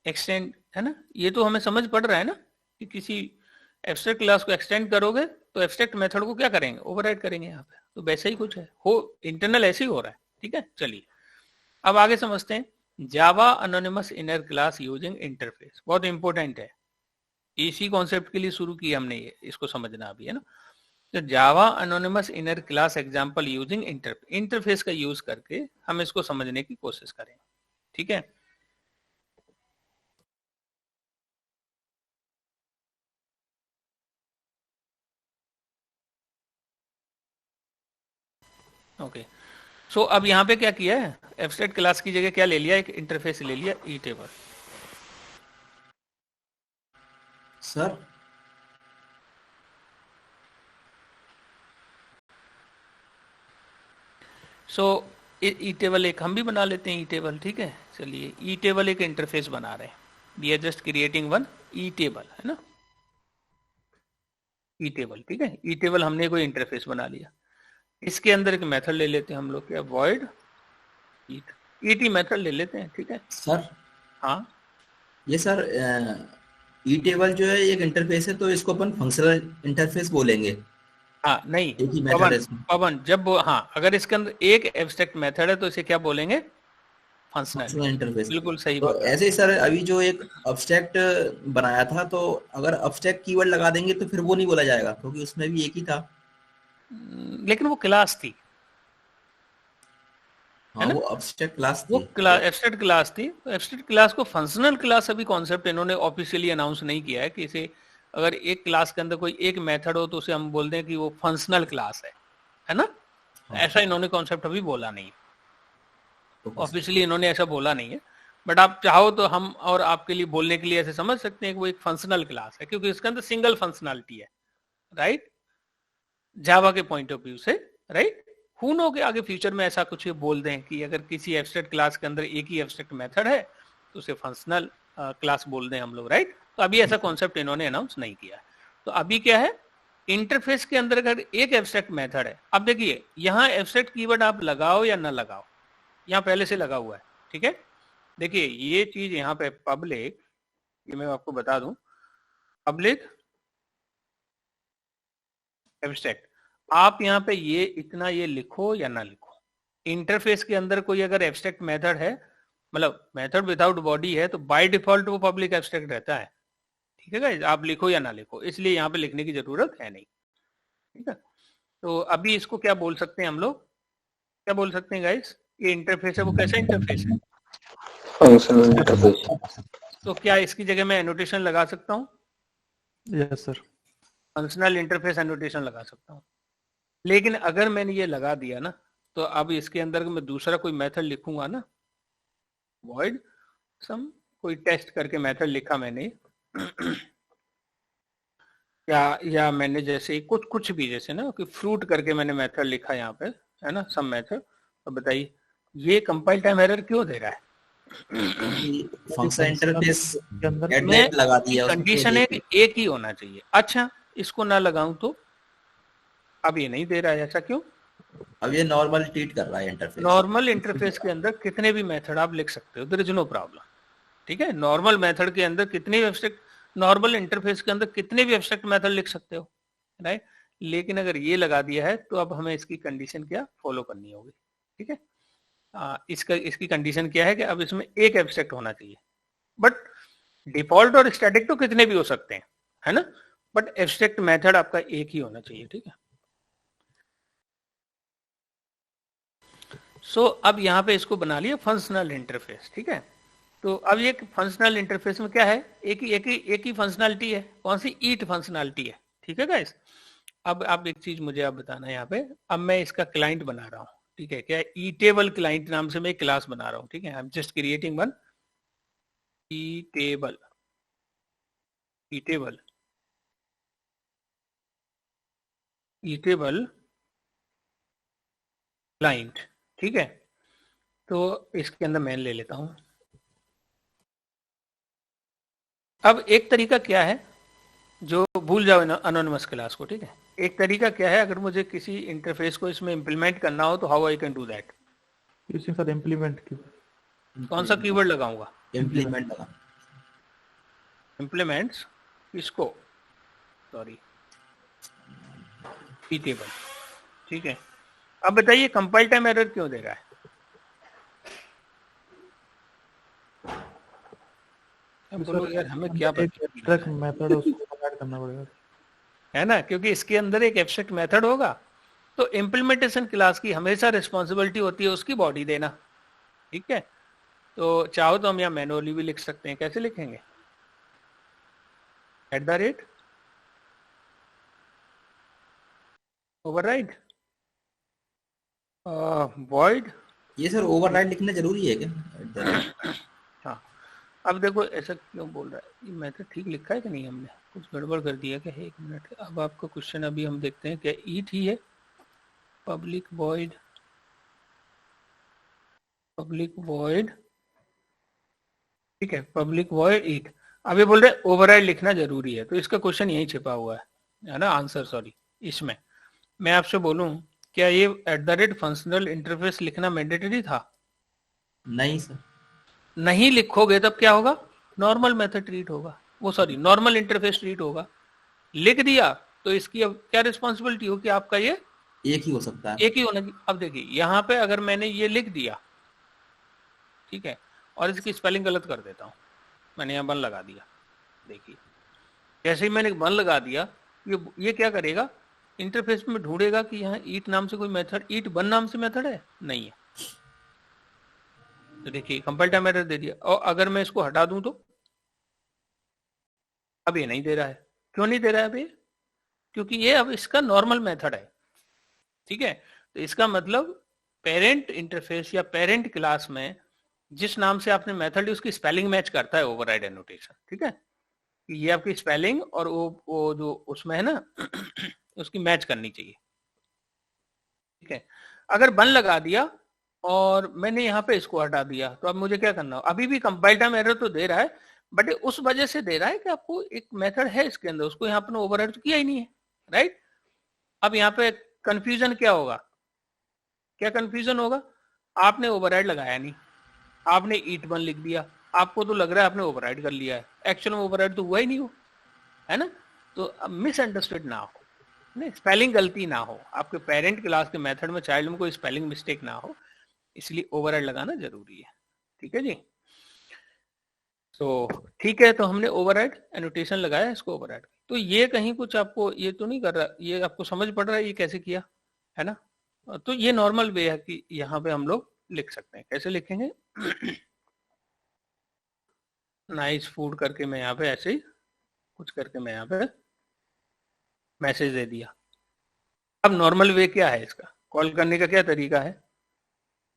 एक्सटेंड है ना, ये तो हमें समझ पड़ रहा है ना कि किसी एब्स्ट्रैक्ट क्लास को एक्सटेंड करोगे तो एब्स्ट्रैक्ट मेथड को क्या करेंगे, ओवरराइड करेंगे यहाँ पे। तो वैसा ही कुछ है, हो इंटरनल ऐसे ही हो रहा है, ठीक है। चलिए अब आगे समझते हैं। Java anonymous inner class using interface, बहुत इंपॉर्टेंट है, इसी कॉन्सेप्ट के लिए शुरू किया हमने ये, इसको समझना अभी है ना। तो Java anonymous inner class example using interface का यूज करके हम इसको समझने की कोशिश करेंगे, ठीक है। ओके सो अब यहाँ पे क्या किया है, एब्स्ट्रैक्ट क्लास की जगह क्या ले लिया, एक इंटरफेस ले लिया, ई टेबल। सर सो ई टेबल एक हम भी बना लेते हैं, ई टेबल, ठीक है। चलिए ई टेबल एक इंटरफेस बना रहे हैं, we are just creating one E table, है ना, ई टेबल, ठीक है। ई टेबल हमने कोई इंटरफेस बना लिया, इसके अंदर एक मेथड ले लेते हैं हम लोग, क्या वॉइड ईटी मेथड ले लेते हैं, ठीक है सर हाँ। ये सर ई टेबल जो है एक इंटरफेस है, तो इसको अपन फंक्शनल इंटरफेस बोलेंगे। हाँ नहीं एक ही मेथड है इसमें। पवन जब हाँ अगर इसके अंदर एक एब्स्ट्रैक्ट मेथड है तो इसे क्या बोलेंगे, फंक्शनल इंटरफेस। बिल्कुल सही तो बात है। ऐसे ही सर अभी जो एक अब्स्ट्रैक्ट बनाया था, तो अगर अब्स्ट्रैक्ट कीवर्ड लगा देंगे तो फिर वो नहीं बोला जाएगा, क्योंकि उसमें भी एक ही था। लेकिन वो क्लास थी, हाँ वो अब्स्ट्रैक्ट क्लास वो थी। क्लास एब्स्ट्रैक्ट क्लास थी। तो एब्स्ट्रैक्ट क्लास को फंक्शनल क्लास अभी कॉन्सेप्ट इन्होंने ऑफिशियली अनाउंस नहीं किया है कि इसे अगर एक क्लास के अंदर कोई एक मेथड हो तो उसे हम बोल दें कि वो फंक्शनल क्लास है ना। हाँ। ऐसा इन्होंने कॉन्सेप्ट अभी बोला नहीं, तो ऑफिशियली इन्होंने ऐसा बोला नहीं है। बट आप चाहो तो हम और आपके लिए बोलने के लिए ऐसे समझ सकते हैं कि वो एक फंक्शनल क्लास है, क्योंकि इसके अंदर सिंगल फंक्शनलिटी है, राइट, जावा के पॉइंट ऑफ व्यू से, राइट। हु नो के आगे फ्यूचर में ऐसा कुछ बोल दें कि अगर किसी एब्स्ट्रैक्ट क्लास के अंदर एक ही एब्स्ट्रैक्ट मेथड है तो उसे फंक्शनल क्लास बोल दें हम लोग, राइट। तो अभी ऐसा कॉन्सेप्ट इन्होंने अनाउंस नहीं किया है। तो अभी क्या है, इंटरफेस के अंदर अगर एक एब्स्ट्रैक्ट मेथड है, अब देखिए यहाँ एब्स्ट्रैक्ट कीवर्ड आप लगाओ या ना लगाओ, यहाँ पहले से लगा हुआ है, ठीक है। देखिए ये चीज यहाँ पे पब्लिक, ये मैं आपको बता दूं, पब्लिक एब्स्ट्रैक्ट, आप यहाँ पे ये इतना ये लिखो या ना लिखो, इंटरफेस के अंदर कोई अगर एब्स्ट्रैक्ट मेथड है, मतलब मेथड विदाउट बॉडी है, तो बाय डिफॉल्ट वो पब्लिक एब्स्ट्रैक्ट रहता है, ठीक है गाइस, आप लिखो या ना लिखो, इसलिए यहाँ पे लिखने की जरूरत है नहीं, ठीक है। तो अभी इसको क्या बोल सकते हैं हम लोग, क्या बोल सकते हैं गाइस, ये इंटरफेस है, वो कैसा इंटरफेस है, फंक्शनल इंटरफेस। तो क्या इसकी जगह मैं एनोटेशन लगा सकता हूँ, yes sir. Functional interface annotation लगा सकता हूँ। लेकिन अगर मैंने ये लगा दिया ना, तो अब इसके अंदर मैं दूसरा कोई मेथड लिखूंगा ना, वॉइड सम कोई टेस्ट करके मेथड लिखा मैंने या मैंने जैसे कुछ भी जैसे ना कि फ्रूट करके मैंने मेथड लिखा यहाँ पे, है ना, सम मेथड। तो बताइए ये कंपाइल टाइम एरर क्यों दे रहा है? फंक्शन इंटरफेस के अंदर एट लगा दिया, कंडीशन है कि एक ही होना चाहिए। अच्छा, इसको ना लगाऊं तो अब ये नहीं दे रहा है, ऐसा क्यों? अब ये नॉर्मल ट्रीट कर रहा है इंटरफेस। नॉर्मल इंटरफेस के अंदर कितने भी मेथड आप लिख सकते हो, देयर इज नो प्रॉब्लम, ठीक है। नॉर्मल मेथड के अंदर कितने भी एब्स्ट्रैक्ट, नॉर्मल इंटरफेस के अंदर कितने भी एब्स्ट्रैक्ट मेथड लिख सकते हो, राइट। लेकिन अगर ये लगा दिया है तो अब हमें इसकी कंडीशन क्या फॉलो करनी होगी, ठीक है। इसकी कंडीशन क्या है कि अब इसमें एक एब्स्ट्रैक्ट होना चाहिए, बट डिफॉल्ट और स्टैटिक तो कितने भी हो सकते हैं, है ना, बट एब्स्ट्रैक्ट मेथड आपका एक ही होना चाहिए, ठीक है। सो अब यहाँ पे इसको बना लिया फंक्शनल इंटरफेस, ठीक है। तो अब ये फंक्शनल इंटरफेस में क्या है, एक ही फंक्शनलिटी है, कौन सी, ईट फंक्शनलिटी है, ठीक है गाइस। अब आप एक चीज मुझे आप बताना है यहाँ पे, अब मैं इसका क्लाइंट बना रहा हूँ, ठीक है, क्या ईटेबल क्लाइंट नाम से मैं एक क्लास बना रहा हूँ, ठीक है। I am just creating one eatable client, ठीक है। तो इसके अंदर मैं ले लेता हूं। अब एक तरीका क्या है, जो भूल जाओ अनोनिमस क्लास को, ठीक है। एक तरीका क्या है, अगर मुझे किसी इंटरफेस को इसमें इंप्लीमेंट करना हो तो how I can do that? इसके साथ इम्प्लीमेंट की कौन सा कीवर्ड लगाऊंगा? इम्प्लीमेंट लगा, इम्प्लीमेंट्स इसको, सॉरी, ईटेबल, ठीक है। अब बताइए कंपाइल टाइम एरर क्यों दे रहा है? बोलो यार हमें क्या एब्स्ट्रैक्ट मेथड है, उसको ऐड करना पड़ेगा, है ना, क्योंकि इसके अंदर एक एब्स्ट्रैक्ट मेथड होगा, तो इम्प्लीमेंटेशन क्लास की हमेशा रिस्पॉन्सिबिलिटी होती है उसकी बॉडी देना, ठीक है। तो चाहो तो हम यहाँ मैनुअली भी लिख सकते हैं, कैसे लिखेंगे? @ ओवरराइड void। ये सर ओवरराइड लिखना जरूरी है क्या? हाँ, अब देखो ऐसा क्यों बोल रहा है, ये मेथड ठीक लिखा है कि नहीं, हमने कुछ गड़बड़ कर दिया क्या? एक मिनट, अब आपका क्वेश्चन अभी हम देखते हैं क्या ईट ही है, पब्लिक वॉइड, ठीक है, पब्लिक वॉइड ईट। अब ये बोल रहे ओवरराइड लिखना जरूरी है, तो इसका क्वेश्चन यही छिपा हुआ है ना, आंसर, सॉरी। इसमें मैं आपसे बोलूं, क्या ये फंक्शनल इंटरफेस लिखना मैंडेटरी था? नहीं सर। नहीं लिखोगे तब क्या होगा, नॉर्मल मेथड ट्रीट होगा, वो सॉरी नॉर्मल इंटरफेस ट्रीट होगा। लिख दिया तो इसकी अब क्या रिस्पॉन्सिबिलिटी हो कि आपका ये एक ही हो सकता है, एक ही होना। अब देखिए यहाँ पे अगर मैंने ये लिख दिया, ठीक है, और इसकी स्पेलिंग गलत कर देता हूँ, मैंने यहाँ वन लगा दिया, देखिए जैसे ही मैंने वन लगा दिया, ये क्या करेगा, इंटरफेस में ढूंढेगा कि यहाँ ईट नाम से कोई मेथड, ईट वन नाम से मेथड है, नहीं है। तो देखिए कंपाइल टाइम एरर दे दिया। और अगर मैं इसको हटा दूं तो अब ये नहीं दे रहा है। क्यों नहीं दे रहा है अभी? क्योंकि ये अब इसका नॉर्मल मेथड है, ठीक है। तो इसका मतलब पेरेंट इंटरफेस या पेरेंट क्लास में जिस नाम से आपने मेथड उसकी स्पेलिंग मैच करता है ओवरराइड एनोटेशन, ठीक है। ये आपकी स्पेलिंग और वो जो उसमें है ना उसकी मैच करनी चाहिए, ठीक है। अगर वन लगा दिया और मैंने यहाँ पे इसको हटा दिया तो अब मुझे क्या करना हो, अभी भी कंपाइल टाइम एरर तो दे रहा है, बट उस वजह से दे रहा है कि आपको एक मेथड है इसके अंदर, उसको यहाँ पर ओवरराइड तो किया ही नहीं है, राइट। अब यहाँ पे कंफ्यूजन क्या होगा, क्या कंफ्यूजन होगा, आपने ओवरराइड लगाया नहीं, आपने ईट वन लिख दिया, आपको तो लग रहा है आपने ओवरराइड कर लिया है, एक्चुअल में ओवरराइड तो हुआ ही नहीं हो, है ना। तो मिसअंडरस्टूड ना हो, नहीं स्पेलिंग गलती ना हो, आपके पेरेंट क्लास के मेथड में चाइल्ड में कोई स्पेलिंग मिस्टेक ना हो, इसलिए ओवरराइड लगाना जरूरी है, ठीक है जी। तो ठीक है, तो हमने ओवरराइड एनोटेशन लगाया, इसको ओवरराइड। तो ये कहीं कुछ आपको ये तो नहीं कर रहा, ये आपको समझ पड़ रहा है ये कैसे किया, है ना। तो ये नॉर्मल वे है कि यहाँ पे हम लोग लिख सकते हैं, कैसे लिखेंगे नाइस फूड करके मैं यहाँ पे ऐसे ही कुछ करके मैं यहाँ पे मैसेज दे दिया। अब नॉर्मल वे क्या है, इसका कॉल करने का क्या तरीका है,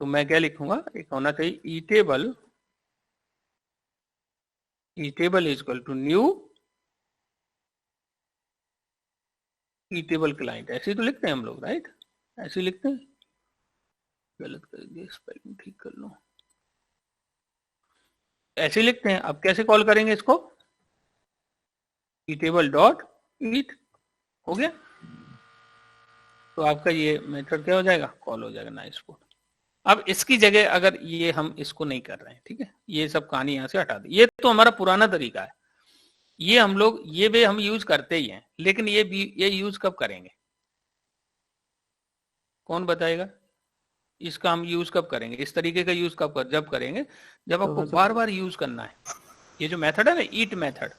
तो मैं क्या लिखूंगा, एक होना चाहिए eatable eatable is equal to new E table client, ऐसे तो लिखते हैं हम लोग, राइट? ऐसे लिखते हैं, गलत कर दिया, स्पेलिंग ठीक कर लो, ऐसे लिखते हैं। अब कैसे कॉल करेंगे इसको? ई टेबल डॉट ईट, हो गया। तो आपका ये मेथड क्या हो जाएगा? कॉल हो जाएगा नाइस फूड। अब इसकी जगह अगर ये हम इसको नहीं कर रहे हैं, ठीक है, ये सब कहानी यहां से हटा दी। ये तो हमारा पुराना तरीका है, ये हम लोग ये वे हम यूज करते ही हैं, लेकिन ये यूज कब करेंगे? कौन बताएगा? इसका हम यूज कब करेंगे? इस तरीके का यूज जब करेंगे जब आपको बार बार यूज करना है। ये जो मेथड है ना, ईट मेथड,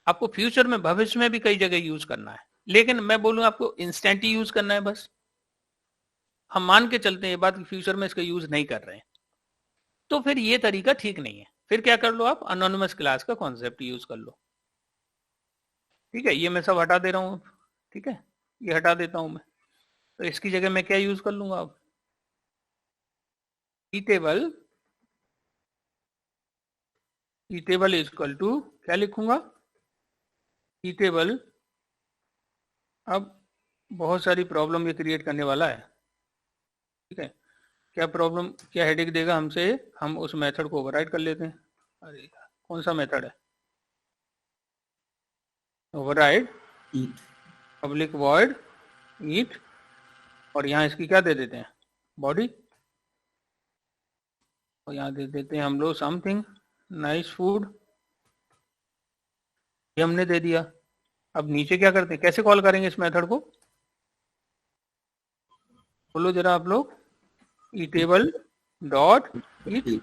आपको फ्यूचर में, भविष्य में भी कई जगह यूज करना है, लेकिन मैं बोलूं आपको इंस्टेंट ही यूज करना है बस। हम मान के चलते हैं ये बात कि फ्यूचर में इसका यूज नहीं कर रहे हैं, तो फिर ये तरीका ठीक नहीं है। फिर क्या कर लो आप? अनोनिमस क्लास का कॉन्सेप्ट यूज कर लो, ठीक है। ये मैं सब हटा दे रहा हूं, ठीक है, ये हटा देता हूं मैं। तो इसकी जगह मैं क्या यूज कर लूंगा अब? ई टेबल इज इक्वल टू क्या लिखूंगा? ई टेबल। अब बहुत सारी प्रॉब्लम ये क्रिएट करने वाला है, ठीक है। क्या प्रॉब्लम, क्या हेडेक देगा हमसे? हम उस मेथड को ओवरराइड कर लेते हैं। अरे कौन सा मेथड है? ओवरराइड पब्लिक वॉइड ईट, और यहाँ इसकी क्या दे देते हैं? बॉडी, और यहाँ दे देते हैं हम लोग समथिंग नाइस फूड, ये हमने दे दिया। अब नीचे क्या करते हैं? कैसे कॉल करेंगे इस मेथड को? बोलो जरा आप लोग। ई टेबल डॉट ईट।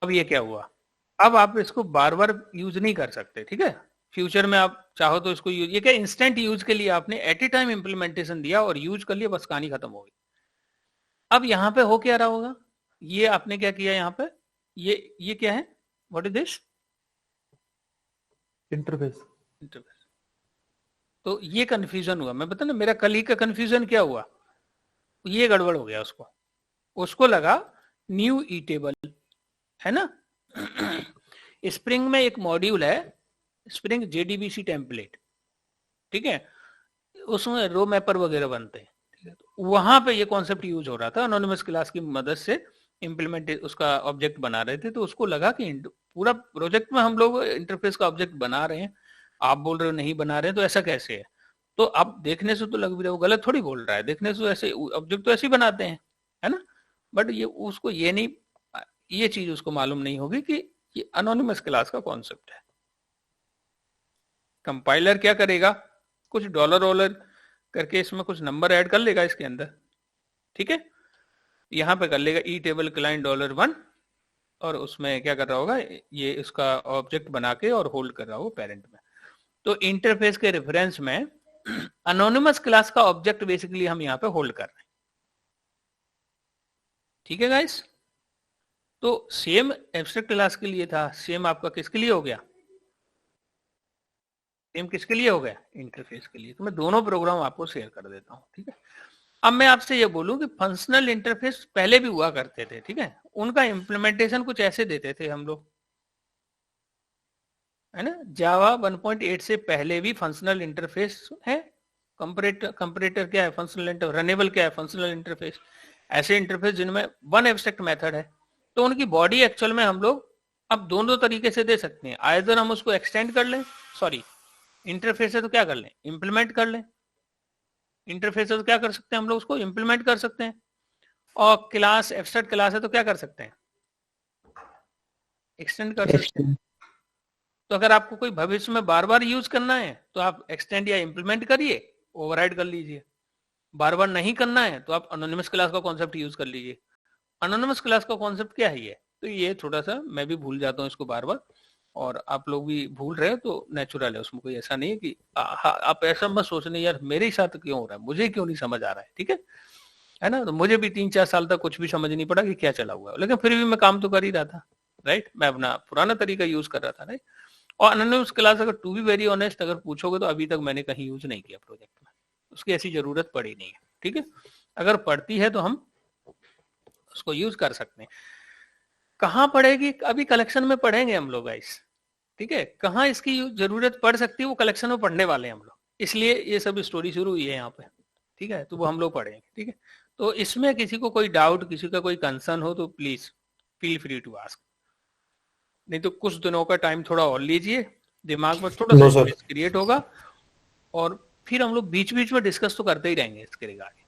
अब ये क्या हुआ? अब आप इसको बार बार यूज नहीं कर सकते, ठीक है। फ्यूचर में आप चाहो तो इसको यूज, ये क्या इंस्टेंट यूज के लिए आपने एट ए टाइम इंप्लीमेंटेशन दिया और यूज कर लिया, बस कहानी खत्म हो गई। अब यहाँ पे हो क्या रहा होगा? ये आपने क्या किया यहाँ पे? ये क्या है? What is this? इंटरफेस। तो ये कंफ्यूजन हुआ, मैं बता ना, मेरा कल ही का कंफ्यूजन क्या हुआ, ये गड़बड़ हो गया। उसको लगा न्यू ई टेबल, है ना। स्प्रिंग में एक मॉड्यूल है, स्प्रिंग JDBC टेम्पलेट, ठीक है, उसमें रो मैपर वगैरह बनते हैं, ठीक है। तो वहां पे ये कॉन्सेप्ट यूज हो रहा था, अनोनिमस क्लास की मदद से इंप्लीमेंट उसका ऑब्जेक्ट बना रहे थे। तो उसको लगा कि पूरा प्रोजेक्ट में हम लोग इंटरफेस का ऑब्जेक्ट बना रहे हैं, आप बोल रहे हो नहीं बना रहे हैं, तो ऐसा कैसे है? तो अब देखने से तो लग भी रहा है वो गलत थोड़ी बोल रहा है, देखने से ऐसे ऑब्जेक्ट तो ऐसे ही बनाते हैं, है ना। बट ये उसको ये नहीं, ये चीज उसको मालूम नहीं होगी कि ये अनोनिमस क्लास का कॉन्सेप्ट है। कंपाइलर क्या करेगा? कुछ डॉलर वॉलर करके इसमें कुछ नंबर ऐड कर लेगा इसके अंदर, ठीक है। यहां पे कर लेगा ई टेबल क्लाइंट $1, और उसमें क्या कर रहा होगा? ये इसका ऑब्जेक्ट बना के और होल्ड कर रहा होगा पेरेंट में। तो इंटरफेस के रेफरेंस में अनोनिमस क्लास का ऑब्जेक्ट बेसिकली हम यहाँ पे होल्ड कर रहे हैं, ठीक है गाइस। तो सेम एब्स्ट्रैक्ट क्लास के लिए था, सेम आपका किसके लिए हो गया? सेम किसके लिए हो गया? इंटरफेस के लिए। तो मैं दोनों प्रोग्राम आपको शेयर कर देता हूं, ठीक है। अब मैं आपसे ये बोलूं कि फंक्शनल इंटरफेस पहले भी हुआ करते थे, ठीक है, उनका इंप्लीमेंटेशन कुछ ऐसे देते थे हम लोग, है ना। जावा 1.8 से पहले भी फंक्शनल इंटरफेस है। कंपैरेटर क्या है? Functional interface. रनेबल क्या है? Functional interface. ऐसे इंटरफेस जिनमें वन एब्स्ट्रैक्ट मेथड है, तो उनकी बॉडी एक्चुअल में हम लोग अब दोनों तरीके से दे सकते हैं। आइदर हम उसको एक्सटेंड कर लें, सॉरी इंटरफेस है तो क्या कर लें? इंप्लीमेंट कर लें। इंटरफेस है तो क्या कर सकते हैं हम लोग? उसको इंप्लीमेंट कर सकते हैं। और क्लास, एब्स्ट्रैक्ट क्लास है तो क्या कर सकते हैं? एक्सटेंड कर सकते हैं। तो अगर आपको कोई भविष्य में बार बार यूज करना है तो आप एक्सटेंड या इंप्लीमेंट करिए, ओवरराइड कर लीजिए। बार बार नहीं करना है तो आप अनोनिमस क्लास का कॉन्सेप्ट यूज कर लीजिए। अनोनिमस क्लास का कॉन्सेप्ट क्या है? ये तो ये थोड़ा सा मैं भी भूल जाता हूँ इसको बार बार, और आप लोग भी भूल रहे हो, तो नेचुरल है, उसमें कोई ऐसा नहीं है कि आप ऐसा मत सोचने यार मेरे ही साथ क्यों हो रहा है, मुझे क्यों नहीं समझ आ रहा है, ठीक है ना। तो मुझे भी 3-4 साल तक कुछ भी समझ नहीं पड़ा कि क्या चला हुआ है, लेकिन फिर भी मैं काम तो कर ही रहा था, राइट। मैं अपना पुराना तरीका यूज कर रहा था, राइट। और अनोनिमस क्लास अगर टू बी वेरी ऑनेस्ट अगर पूछोगे तो अभी तक मैंने कहीं यूज नहीं किया प्रोजेक्ट में, उसकी ऐसी जरूरत पड़ी नहीं है, ठीक है। अगर पड़ती है तो हम उसको यूज कर सकते हैं। कहाँ पढ़ेगी, अभी कलेक्शन में पढ़ेंगे हम लोग गाइस, ठीक है। कहाँ इसकी जरूरत पड़ सकती है वो कलेक्शन में पढ़ने वाले हैं हम लोग, इसलिए ये सब स्टोरी शुरू हुई है यहाँ पे, ठीक है। तो वो हम लोग पढ़ेंगे, ठीक है। तो इसमें किसी को कोई डाउट, किसी का कोई कंसर्न हो तो please feel free to ask, नहीं तो कुछ दिनों का टाइम थोड़ा और लीजिए, दिमाग में थोड़ा सा स्पेस क्रिएट होगा, और फिर हम लोग बीच बीच में डिस्कस तो करते ही रहेंगे इसके रिगार्डिंग,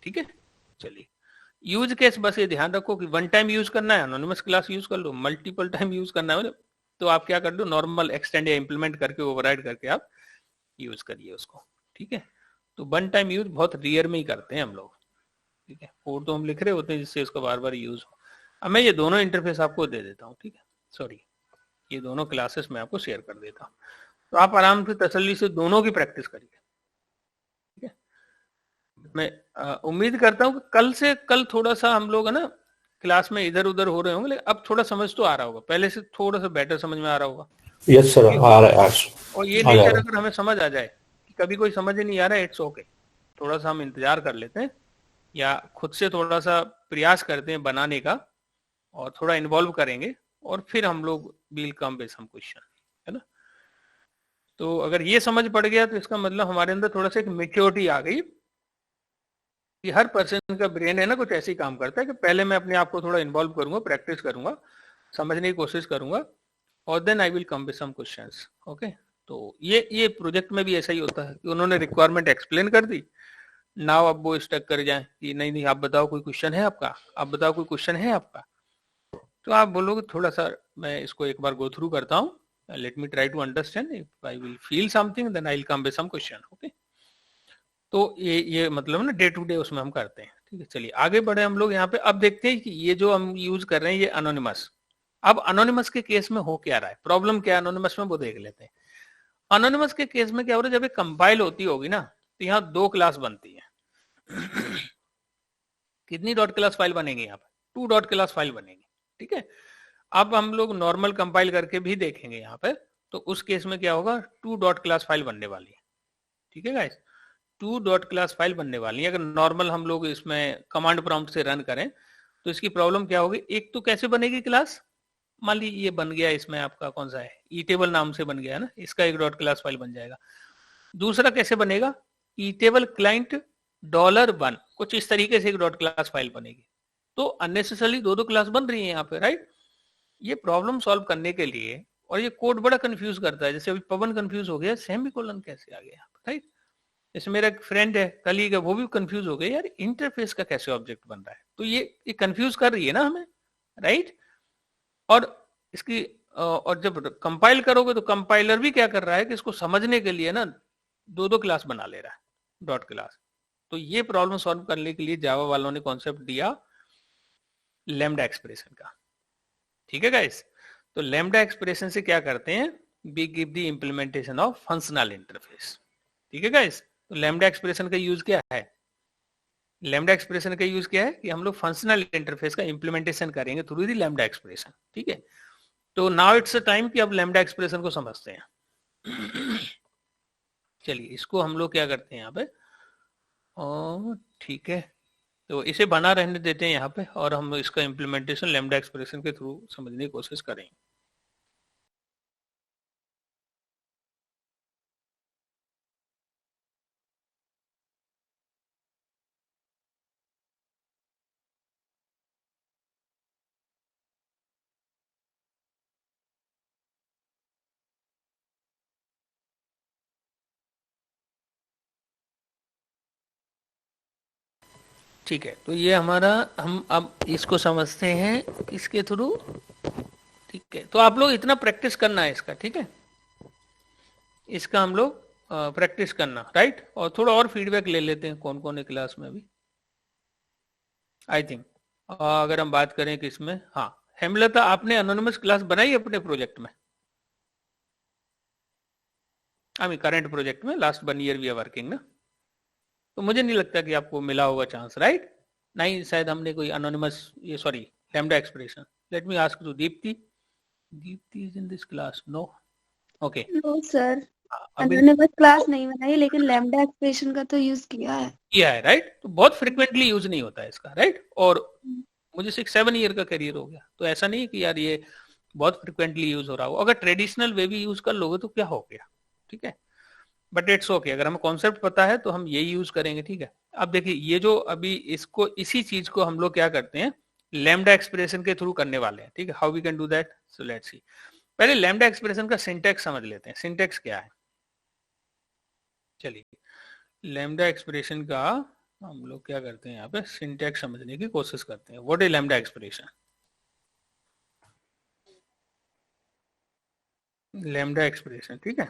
ठीक है। चलिए, यूज केस बस ये ध्यान रखो कि वन टाइम यूज करना है एनोनिमस क्लास यूज कर लो, मल्टीपल टाइम यूज करना है तो आप क्या कर लो, नॉर्मल एक्सटेंड या इंप्लीमेंट करके ओवरराइड करके आप यूज करिए उसको, ठीक है। तो वन टाइम यूज बहुत रियर में ही करते हैं हम लोग, ठीक है। कोड तो हम लिख रहे होते हैं जिससे उसका बार बार यूज हो। अब मैं ये दोनों इंटरफेस आपको दे देता हूँ, ठीक है, सॉरी, ये दोनों क्लासेस मैं आपको शेयर कर देता हूँ, तो आप आराम से तसल्ली से दोनों की प्रैक्टिस करिए, ठीक है। मैं उम्मीद करता हूँ कि कल थोड़ा सा हम लोग है ना क्लास में इधर उधर हो रहे होंगे, लेकिन अब थोड़ा समझ तो आ रहा होगा, पहले से थोड़ा सा बेटर समझ में आ रहा होगा। यस सर, आ रहा है आज। और ये नेचर अगर हमें समझ आ जाए कि कभी कोई समझ नहीं आ रहा है, इट्स ओके, थोड़ा सा हम इंतजार कर लेते हैं या खुद से थोड़ा सा प्रयास करते हैं बनाने का, और थोड़ा इन्वॉल्व करेंगे, और फिर हम लोग will come with some question, है ना। तो अगर ये समझ पड़ गया तो इसका मतलब हमारे अंदर थोड़ा सा एक मेच्योरिटी आ गई कि हर पर्सन का ब्रेन है ना कुछ ऐसे ही काम करता है कि पहले मैं अपने आप को थोड़ा इन्वॉल्व करूंगा, प्रैक्टिस करूंगा, समझने की कोशिश करूंगा, और then I will come with some questions, okay. तो ये प्रोजेक्ट में भी ऐसा ही होता है कि उन्होंने रिक्वायरमेंट एक्सप्लेन कर दी, नाउ अब वो स्टक कर जाए कि नहीं नहीं आप बताओ कोई क्वेश्चन है आपका, आप बताओ कोई क्वेश्चन है आपका, तो आप बोलोगे थोड़ा सा मैं इसको एक बार गो थ्रू करता हूँ, let me try to understand, if I will feel something then I will come with some question, okay. तो ये मतलब ना डे टू डे उसमें हम करते हैं, ठीक है। चलिए आगे बढ़े हम लोग यहाँ पे, अब देखते हैं कि ये जो हम यूज कर रहे हैं ये अनोनिमस, अब अनोनिमस के केस में हो क्या रहा है, प्रॉब्लम क्या है अनोनिमस में वो देख लेते हैं। अनोनिमस के केस में क्या हो रहा है, जब ये कंपाइल होती होगी ना तो यहाँ दो क्लास बनती है कितनी डॉट क्लास फाइल बनेगी, यहाँ पे 2 डॉट क्लास फाइल बनेगी, ठीक है। अब हम लोग नॉर्मल कंपाइल करके भी देखेंगे यहाँ पे, तो उस केस में क्या होगा, 2 डॉट क्लास फाइल बनने वाली है, ठीक है गाइस, 2 डॉट क्लास फाइल बनने वाली है। अगर नॉर्मल हम लोग इसमें कमांड प्रॉम्प्ट से रन करें तो इसकी प्रॉब्लम क्या होगी, एक तो कैसे बनेगी क्लास, मान ली ये बन गया इसमें आपका कौन सा है, ई टेबल नाम से बन गया ना, इसका एक डॉट क्लास फाइल बन जाएगा। दूसरा कैसे बनेगा, ई टेबल क्लाइंट $1 कुछ इस तरीके से एक डॉट क्लास फाइल बनेगी। तो अननेसेसरली दो क्लास बन रही है यहाँ पे, राइट। ये प्रॉब्लम सॉल्व करने के लिए, और ये कोड बड़ा कंफ्यूज करता है, जैसे अभी पवन कंफ्यूज हो गया सेमीकोलन कैसे आ गया, राइट। जैसे मेरा एक फ्रेंड है कलीग है, वो भी कंफ्यूज हो गया यार इंटरफेस का कैसे ऑब्जेक्ट बन रहा है, तो ये कंफ्यूज कर रही है ना हमें, राइट। और इसकी और जब कंपाइल करोगे तो कंपाइलर भी क्या कर रहा है कि इसको समझने के लिए ना दो क्लास बना ले रहा है, डॉट क्लास। तो ये प्रॉब्लम सॉल्व करने के लिए जावा वालों ने कॉन्सेप्ट दिया लैम्डा एक्सप्रेशन का, ठीक है गाइस। तो लैम्डा एक्सप्रेशन से क्या करते हैं, we give the implementation of functional interface, ठीक है गाइस। तो लैम्डा एक्सप्रेशन का यूज क्या है, लैम्डा एक्सप्रेशन का यूज क्या है कि हम लोग फंक्शनल इंटरफेस का इंप्लीमेंटेशन करेंगे थ्रू द लैम्डा एक्सप्रेशन, ठीक है। तो नाउ इट्स अ टाइम कि अब लैम्डा एक्सप्रेशन को समझते हैं चलिए इसको हम लोग क्या करते हैं यहाँ पे, ठीक है, तो इसे बना रहने देते हैं यहाँ पे, और हम इसका इंप्लीमेंटेशन लैम्डा एक्सप्रेशन के थ्रू समझने की कोशिश करेंगे। ठीक है, तो ये हमारा, हम अब इसको समझते हैं इसके थ्रू, ठीक है। तो आप लोग इतना प्रैक्टिस करना है इसका, ठीक है, इसका हम लोग प्रैक्टिस करना, राइट। और थोड़ा और फीडबैक ले लेते हैं कौन कौन है क्लास में अभी, आई थिंक अगर हम बात करें कि इसमें, हाँ हेमलता आपने एनोनिमस क्लास बनाई अपने प्रोजेक्ट में, आई मीन करंट प्रोजेक्ट में, last 1 year we are working ना, तो मुझे नहीं लगता कि आपको मिला होगा चांस, राइट। नहीं शायद हमने कोई एनोनिमस, ये sorry lambda expression, let me ask to Deepti, Deepti is in this class, no, okay. No sir, anonymous class नहीं बनाई, लेकिन लैम्डा एक्सप्रेशन का तो यूज किया है, राइट। तो बहुत फ्रिक्वेंटली यूज नहीं होता है इसका, राइट। और मुझे 6-7 ईयर का करियर हो गया। तो ऐसा नहीं है कि यार ये बहुत फ्रिक्वेंटली यूज हो रहा हो, अगर ट्रेडिशनल वे भी यूज कर लोगे तो क्या हो गया, ठीक है। बट इट्स ओके, अगर हमें कॉन्सेप्ट पता है तो हम यही यूज करेंगे, ठीक है। अब देखिए ये जो अभी इसको इसी चीज को हम लोग क्या करते हैं, लैम्डा एक्सप्रेशन के थ्रू करने वाले हैं, ठीक है। How we can do that, so let's see. पहले लैम्डा एक्सप्रेशन का सिंटेक्स समझ लेते हैं। सिंटेक्स क्या है, चलिए लैम्डा एक्सप्रेशन का हम लोग क्या करते हैं, यहाँ पे सिंटेक्स समझने की कोशिश करते हैं। What is lambda expression? Lambda expression, ठीक है।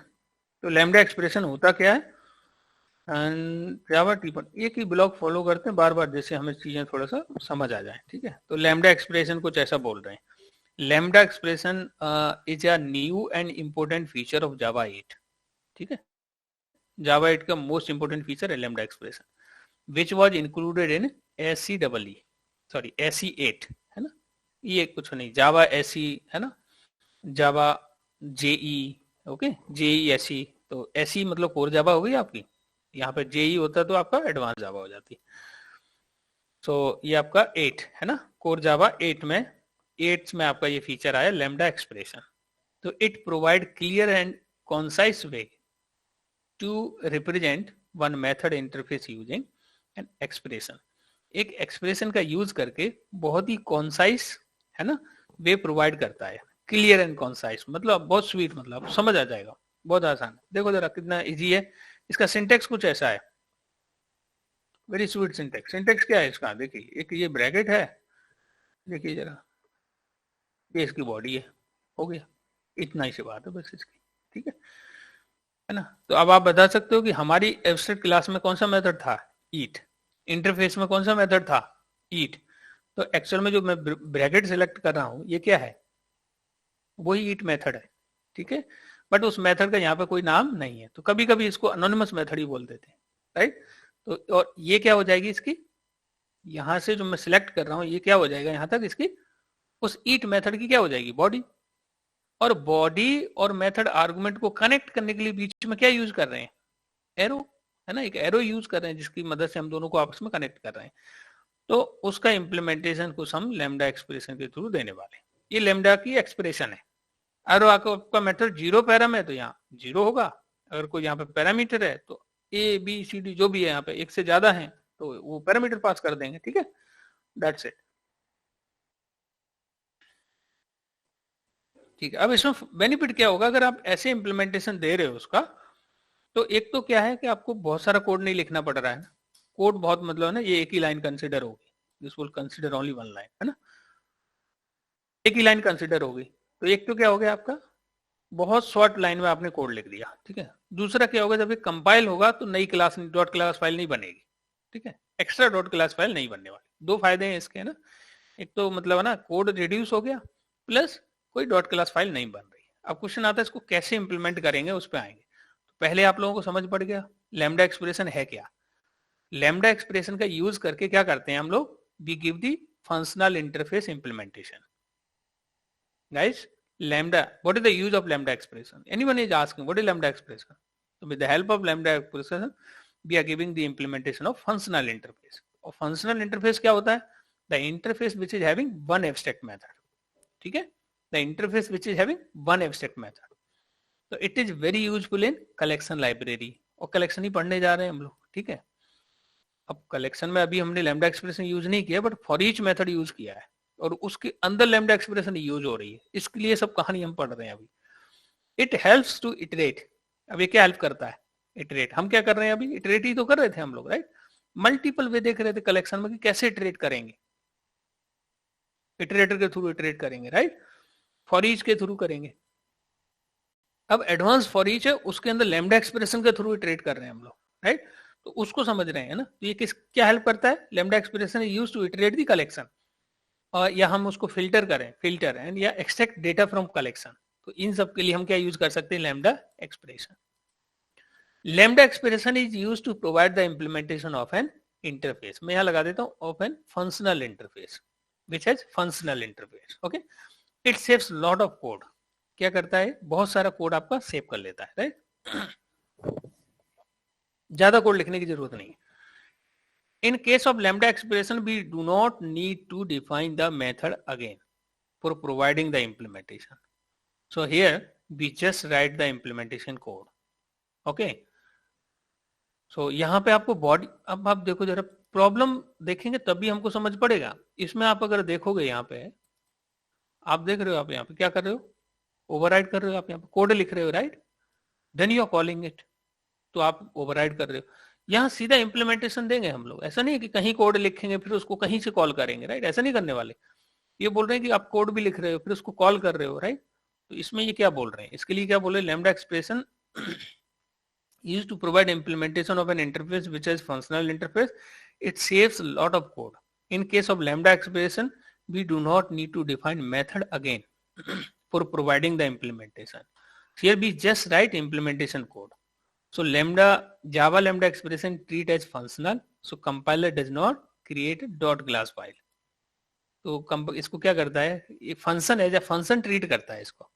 तो लैम्डा एक्सप्रेशन होता क्या है, जावा टीपन एक ही ब्लॉक फॉलो करते हैं बार बार, जैसे हमें चीजें थोड़ा सा समझ आ जाए, ठीक है। तो लैम्डा एक्सप्रेशन कुछ ऐसा बोल रहे हैं। Lambda expression is a new and important feature of Java 8, ठीक है। जावा 8 का मोस्ट इंपोर्टेंट फीचर है lambda expression, which was included in SE 8, है ना। ये कुछ नहीं, जावा SE है ना, जावा JE, ओके, JE SE। तो SE मतलब कोर जावा हो गई आपकी, यहाँ पे JE होता तो आपका एडवांस जावा हो जाती। तो ये आपका 8 है ना, कोर जावा 8 में आपका ये फीचर आया लैम्डा एक्सप्रेशन। तो it provide clear and concise way to represent one method interface using an expression. एक एक्सप्रेशन का यूज करके बहुत ही कॉन्साइज है ना वे प्रोवाइड करता है। क्लियर एंड कॉन्साइज मतलब बहुत स्वीट, मतलब समझ आ जाएगा, बहुत आसान। देखो जरा कितना इजी है। इसका सिंटेक्स कुछ ऐसा है, वेरी स्वीट सिंटेक्स। सिंटेक्स क्या है इसका, देखिए एक ये ब्रैकेट है, देखिए जरा, ये इसकी बॉडी है, हो गया, इतना ही सी बात है बस इसकी, ठीक है ना। तो अब आप बता सकते हो कि हमारी एब्स्ट्रैक्ट क्लास में कौन सा मेथड था, ईट। इंटरफेस में कौन सा मेथड था, ईट। तो एक्चुअल में जो मैं ब्रैकेट सिलेक्ट कर रहा हूं ये क्या है, वही ईट मेथड है, ठीक है। बट उस मेथड का यहाँ पे कोई नाम नहीं है, तो कभी कभी इसको अनोनिमस मेथड ही बोल देते हैं, राइट। तो और ये क्या हो जाएगी इसकी, यहां से जो मैं सिलेक्ट कर रहा हूं ये क्या हो जाएगा, यहां तक इसकी उस ईट मेथड की क्या हो जाएगी, बॉडी। और बॉडी और मेथड आर्गुमेंट को कनेक्ट करने के लिए बीच में क्या यूज कर रहे हैं, एरो, है ना, एक एरो यूज कर रहे हैं जिसकी मदद से हम दोनों को आपस में कनेक्ट कर रहे हैं। तो उसका इंप्लीमेंटेशन कुछ हम लैम्डा एक्सप्रेशन के थ्रू देने वाले हैं। ये लैम्डा की एक्सप्रेशन है। अगर आपका मेथड 0 पैराम है तो यहाँ 0 होगा, अगर कोई यहाँ पे पैरामीटर है तो ABCD जो भी है यहाँ पे एक से ज्यादा है तो वो पैरामीटर पास कर देंगे, ठीक है, दैट्स इट। ठीक है, अब इसमें बेनिफिट क्या होगा अगर आप ऐसे इंप्लीमेंटेशन दे रहे हो उसका, तो एक तो क्या है कि आपको बहुत सारा कोड नहीं लिखना पड़ रहा है। कोड बहुत मतलब है ना, ये एक ही लाइन कंसिडर होगी, this will consider only one line, है ना, एक ही लाइन कंसिडर होगी। तो एक तो क्या हो गया आपका, बहुत शॉर्ट लाइन में आपने कोड लिख दिया, ठीक है। दूसरा क्या होगा, जब ये कंपाइल होगा तो नई क्लास डॉट क्लास फाइल नहीं बनेगी, ठीक है, एक्स्ट्रा डॉट क्लास फाइल नहीं बनने वाली। दो फायदे हैं इसके, है ना, एक तो मतलब है ना कोड रिड्यूस हो गया, प्लस कोई डॉट क्लास फाइल नहीं बन रही। अब क्वेश्चन आता है इसको कैसे इंप्लीमेंट करेंगे, उस पर आएंगे। तो पहले आप लोगों को समझ पड़ गया लैम्डा एक्सप्रेशन है क्या। लैम्डा एक्सप्रेशन का यूज करके क्या करते हैं हम लोग, we give the functional interface implementation. Guys, lambda, what is the use of lambda expression? Anyone is asking what is lambda expression? So with the help of lambda expression we are giving the implementation of functional interface. और functional interface क्या होता है, the interface which is having one abstract method, ठीक है, the interface which is having one abstract method. तो it is very useful in collection library, और collection ही पढ़ने जा रहे हैं हम लोग, ठीक है। अब collection में अभी हमने lambda expression यूज नहीं किया, but for each method use किया है, और उसके अंदर लैम्डा एक्सप्रेशन यूज हो रही है, इसके लिए सब कहानी हम पढ़ रहे हैं अभी। इट हेल्प्स टू इटरेट, अब ये क्या हेल्प करता है, इटरेट। हम क्या कर रहे हैं अभी, इटरेट ही तो कर रहे थे हम लोग, राइट। मल्टीपल वे देख रहे थे कलेक्शन में कि कैसे इटरेट करेंगे, इटरेटर के थ्रू इटरेट करेंगे, राइट, फॉर ईच के थ्रू करेंगे। अब एडवांस फॉर ईच है, उसके अंदर लैम्डा एक्सप्रेशन के थ्रू इटरेट कर रहे हैं हम लोग, राइट। तो उसको समझ रहे हैं ना, तो ये क्या हेल्प करता है, lambda expression use to iterate the collection, या हम उसको फिल्टर करें, फिल्टर एंड या एक्सट्रैक्ट डेटा फ्रॉम कलेक्शन। तो इन सब के लिए हम क्या यूज कर सकते हैं, lambda expression. Lambda expression is used to provide the implementation of an interface. मैं यहां लगा देता हूं of an functional interface which has functional interface, okay. It saves lot of code, क्या करता है, बहुत सारा कोड आपका सेव कर लेता है, राइट। ज्यादा कोड लिखने की जरूरत नहीं है। In case of lambda expression, we do not need to define the method again for providing the implementation. So here we just write the implementation code. Okay. So यहाँ पे आपको बॉडी, अब आप देखो जरा प्रॉब्लम देखेंगे तभी हमको समझ पड़ेगा. इसमें आप अगर देखोगे यहाँ पे, आप देख रहे हो आप यहाँ पे क्या कर रहे हो, ओवरराइड कर रहे हो, आप यहाँ पे कोड लिख रहे हो, right. Then you are calling it, तो आप ओवरराइड कर रहे हो. यहाँ सीधा इंप्लीमेंटेशन देंगे हम लोग. ऐसा नहीं है कि कहीं कोड लिखेंगे फिर उसको कहीं से कॉल करेंगे, राइट. ऐसा नहीं करने वाले. ये बोल रहे हैं कि आप कोड भी लिख रहे हो फिर उसको कॉल कर रहे हो, राइट. तो इसमें ये क्या बोल रहे हैं, इसके लिए क्या बोल रहे हैं, lambda expression used to provide implementation of an interface which is functional interface. It saves a lot of code. In case of lambda expression, we do not need to define method again for providing the implementation. Here we just write implementation code. So Java lambda expression treat as functional. So compiler does not create a .class file. तो इसको क्या करता है, ये function है, function treat करता है इसको.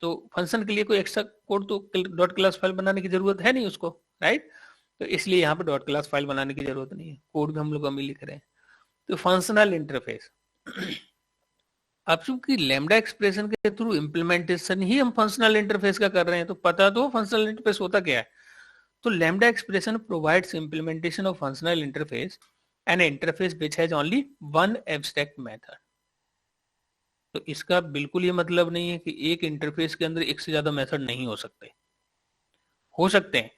तो फंक्शन के लिए कोई एक्स्ट्रा कोड तो डॉट क्लास फाइल बनाने की जरूरत है नहीं उसको, राइट. तो इसलिए यहाँ पे डॉट क्लास फाइल बनाने की जरूरत नहीं है, कोड भी हम लोग अभी लिख रहे हैं. तो फंक्शनल इंटरफेस, अब चूंकि लैम्डा एक्सप्रेशन के थ्रू इंप्लीमेंटेशन ही हम फंक्शनल इंटरफेस का कर रहे हैं, तो पता तो फंक्शनल इंटरफेस होता क्या है. तो lambda expression provides implementation of functional interface, N interface which has only one abstract method. तो इसका बिल्कुल ये मतलब नहीं है कि एक इंटरफेस के अंदर एक से ज्यादा मेथड नहीं हो सकते. हो सकते हैं.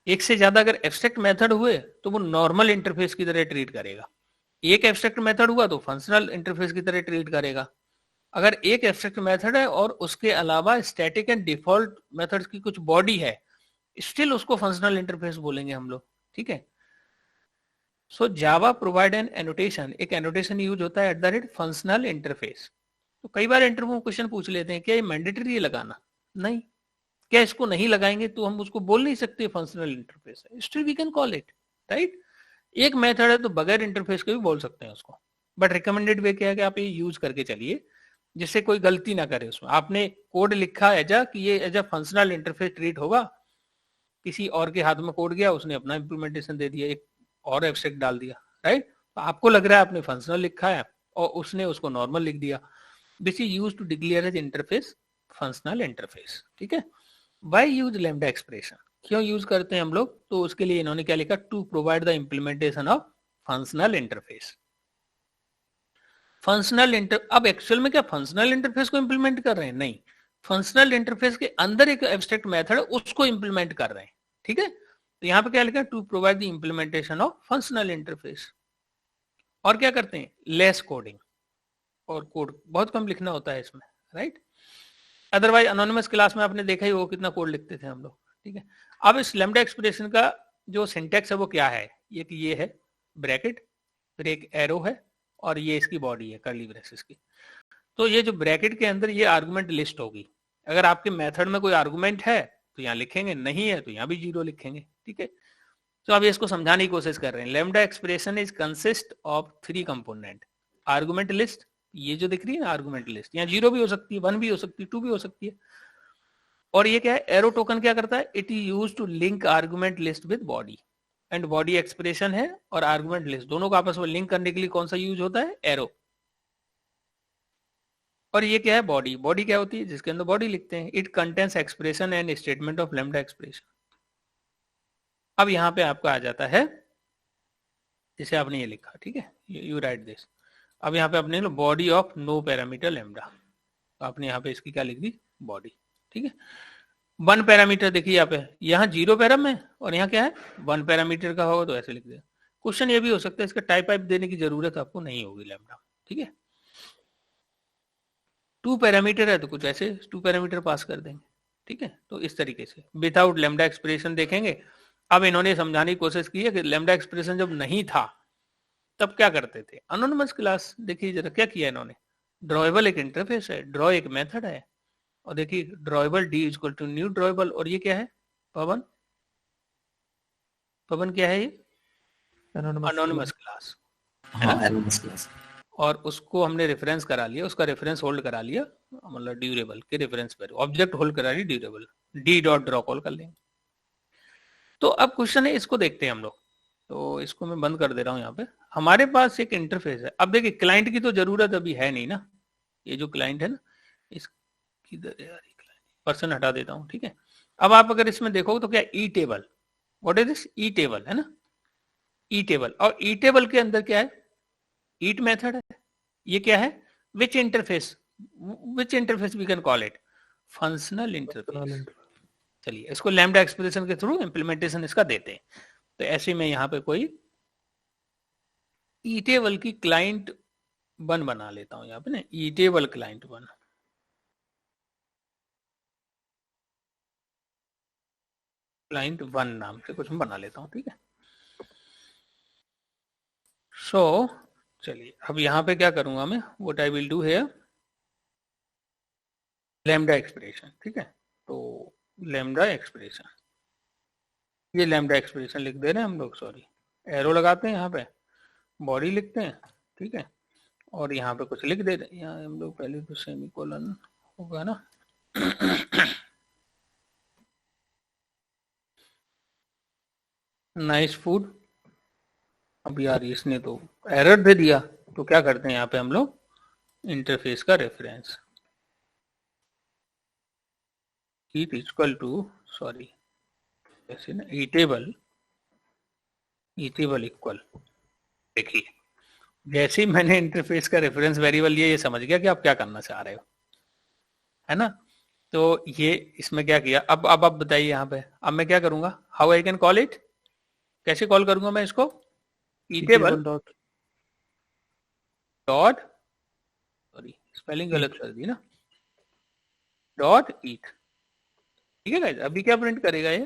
एक से ज्यादा अगर एब्स्ट्रैक्ट मेथड हुए तो वो नॉर्मल इंटरफेस की तरह ट्रीट करेगा. एक एब्स्ट्रैक्ट मेथड हुआ तो फंक्शनल इंटरफेस की तरह ट्रीट करेगा. अगर एक एब्स्ट्रैक्ट मेथड है और उसके अलावा स्टैटिक एंड डिफॉल्ट मेथड्स की कुछ बॉडी है, स्टिल उसको फंक्शनल इंटरफेस बोलेंगे हम लोग, ठीक है. सो जावा प्रोवाइड एन एनोटेशन, एक एनोटेशन यूज होता है @ फंक्शनल इंटरफेस. तो कई बार इंटरव्यू क्वेश्चन पूछ लेते हैं क्या ये मैंडेटरी है लगाना, नहीं. क्या इसको नहीं लगाएंगे तो हम उसको बोल नहीं सकते फंक्शनल इंटरफेस है, still we can call it, right. एक मेथड है तो बगैर इंटरफेस के भी बोल सकते हैं उसको, बट रिकमेंडेड वे क्या है कि आप ये यूज करके चलिए जिससे कोई गलती ना करे उसमें. आपने कोड लिखा एजा कि ये एज फंक्शनल इंटरफेस ट्रीट होगा, किसी और के हाथ में कोड गया, उसने अपना इंप्लीमेंटेशन दे दिया, एक और एब्स्ट्रैक्ट डाल दिया, राइट. तो आपको लग रहा है आपने फंक्शनल लिखा है और उसने उसको नॉर्मल लिख दिया. This is used to declare as interface functional interface, ठीक है. Why use lambda expression, क्यों यूज करते हैं हम लोग, तो उसके लिए इन्होंने क्या लिखा, to provide the implementation of functional interface. अब एक्चुअल में क्या फंक्शनल इंटरफेस को इंप्लीमेंट कर रहे हैं, नहीं. फंक्शनल इंटरफेस के अंदर एक एब्स्ट्रैक्ट मेथड उसको इंप्लीमेंट कर रहे हैं, ठीक है. तो यहाँ पे क्या लिखा, to provide the implementation of functional interface. और क्या करते हैं, लेस कोडिंग, और कोड बहुत कम लिखना होता है इसमें, राइट. अदरवाइज अनोनिमस क्लास में आपने देखा ही वो कितना कोड लिखते थे हम लोग, ठीक है. अब इस लैम्डा एक्सप्रेशन का जो सिंटैक्स है वो क्या है, ये है ब्रैकेट, फिर एक एरो है और ये इसकी बॉडी है कर्ली ब्रेसेस की. तो ये जो ब्रैकेट के अंदर ये आर्गुमेंट लिस्ट होगी. अगर आपके मेथड में कोई आर्गुमेंट है तो यहाँ लिखेंगे, नहीं है तो यहाँ भी 0 लिखेंगे, ठीक है. तो अब इसको समझाने की कोशिश कर रहे हैं. Lambda expression is consist of 3 component. Argument list, ये जो दिख रही है ना आर्गुमेंट लिस्ट, यहाँ 0 भी हो सकती है, 1 भी हो सकती है, 2 भी हो सकती है. और ये क्या है, एरो टोकन क्या करता है, it is used to link argument list with body. And body expression है और आर्गुमेंट लिस्ट दोनों को आपस में लिंक करने के लिए कौन सा यूज होता है, एरो. और ये क्या है, बॉडी. बॉडी क्या होती है, जिसके अंदर बॉडी लिखते हैं. It contains expression and statement of lambda expression. अब यहाँ पे आपका आ जाता है, जैसे आपने ये लिखा, ठीक है, यू राइट दिस. अब यहाँ पे आपने body of no parameter lambda, तो आपने यहाँ पे इसकी क्या लिख दी, बॉडी, ठीक है. 1 पैरामीटर देखिए यहाँ पे, यहाँ 0 पैराम है और यहाँ क्या है 1 पैरामीटर का होगा तो ऐसे लिख दिया. क्वेश्चन ये भी हो सकता है इसका टाइप देने की जरूरत आपको नहीं होगी लैम्डा, ठीक है. 2 पैरामीटर है तो कुछ ऐसे 2 पैरामीटर पास कर देंगे, ठीक है. तो इस तरीके से विदाउट लैम्डा एक्सप्रेशन देखेंगे. अब इन्होंने समझाने की कोशिश की है कि लैम्डा एक्सप्रेशन जब नहीं था तब क्या करते थे. अनोनिमस क्लास देखिए जरा क्या किया इन्होंने. ड्रॉएबल एक इंटरफेस है, ड्रॉ एक मेथड है, और देखिए drawable d equal to new drawable. और ये क्या है, पवन क्या है, ये अनोनिमस क्लास है. और उसको हमने रेफरेंस करा लिया, उसका रेफरेंस होल्ड करा लिया, मतलब ड्यूरेबल के रेफरेंस पर ऑब्जेक्ट होल्ड करा लिया durable, D dot draw call कर लेंगे. तो अब क्वेश्चन है, इसको देखते हैं हम लोग. तो इसको मैं बंद कर दे रहा हूँ यहाँ पे। हमारे पास एक इंटरफेस है। अब देखिए क्लाइंट की तो जरूरत अभी है नहीं ना, ये जो क्लाइंट है ना, इसकी पर्सन हटा देता हूँ, ठीक है। अब आप अगर इसमें देखो तो क्या E table, what is this, E table है ना, ई टेबल। और ई टेबल के अंदर क्या है, ईट मेथड है। ये क्या है, which interface we can call it, functional interface. चलिए इसको लैम्डा एक्सप्रेशन के थ्रू इंप्लीमेंटेशन इसका देते हैं। तो ऐसे में यहाँ पे कोई ई टेबल की क्लाइंट वन बना लेता हूँ यहाँ पे ना, E table client one. Client one नाम से कुछ मैं बना लेता हूँ, ठीक है। सो चलिए अब यहाँ पे क्या करूंगा मैं, what I will do here, lambda expression, ठीक है। तो लैम्डा एक्सप्रेशन, ये लैम्डा एक्सप्रेशन लिख दे रहे हैं हम लोग, सॉरी एरो लगाते हैं यहाँ पे, बॉडी लिखते हैं, ठीक है। और यहाँ पे कुछ लिख देते हैं, यहाँ हम लोग पहले तो सेमीकोलन होगा ना नाइस फूड। अब यार इसने तो एरर दे दिया, तो क्या करते हैं यहाँ पे हम लोग इंटरफेस का reference, eat equal to, sorry ऐसे ना, ई टेबल इक्वल। देखिए जैसे ही मैंने इंटरफेस का रेफरेंस वेरिएबल लिया, ये समझ गया कि आप क्या करना चाह रहे हो, है ना। तो ये इसमें क्या किया, अब आप बताइए यहाँ पे, अब मैं क्या करूंगा, how I can call it, कैसे कॉल करूंगा मैं इसको, ई टेबल डॉट, सॉरी स्पेलिंग गलत कर दी ना, डॉट ईट, ठीक है गाइस। अभी क्या प्रिंट करेगा ये,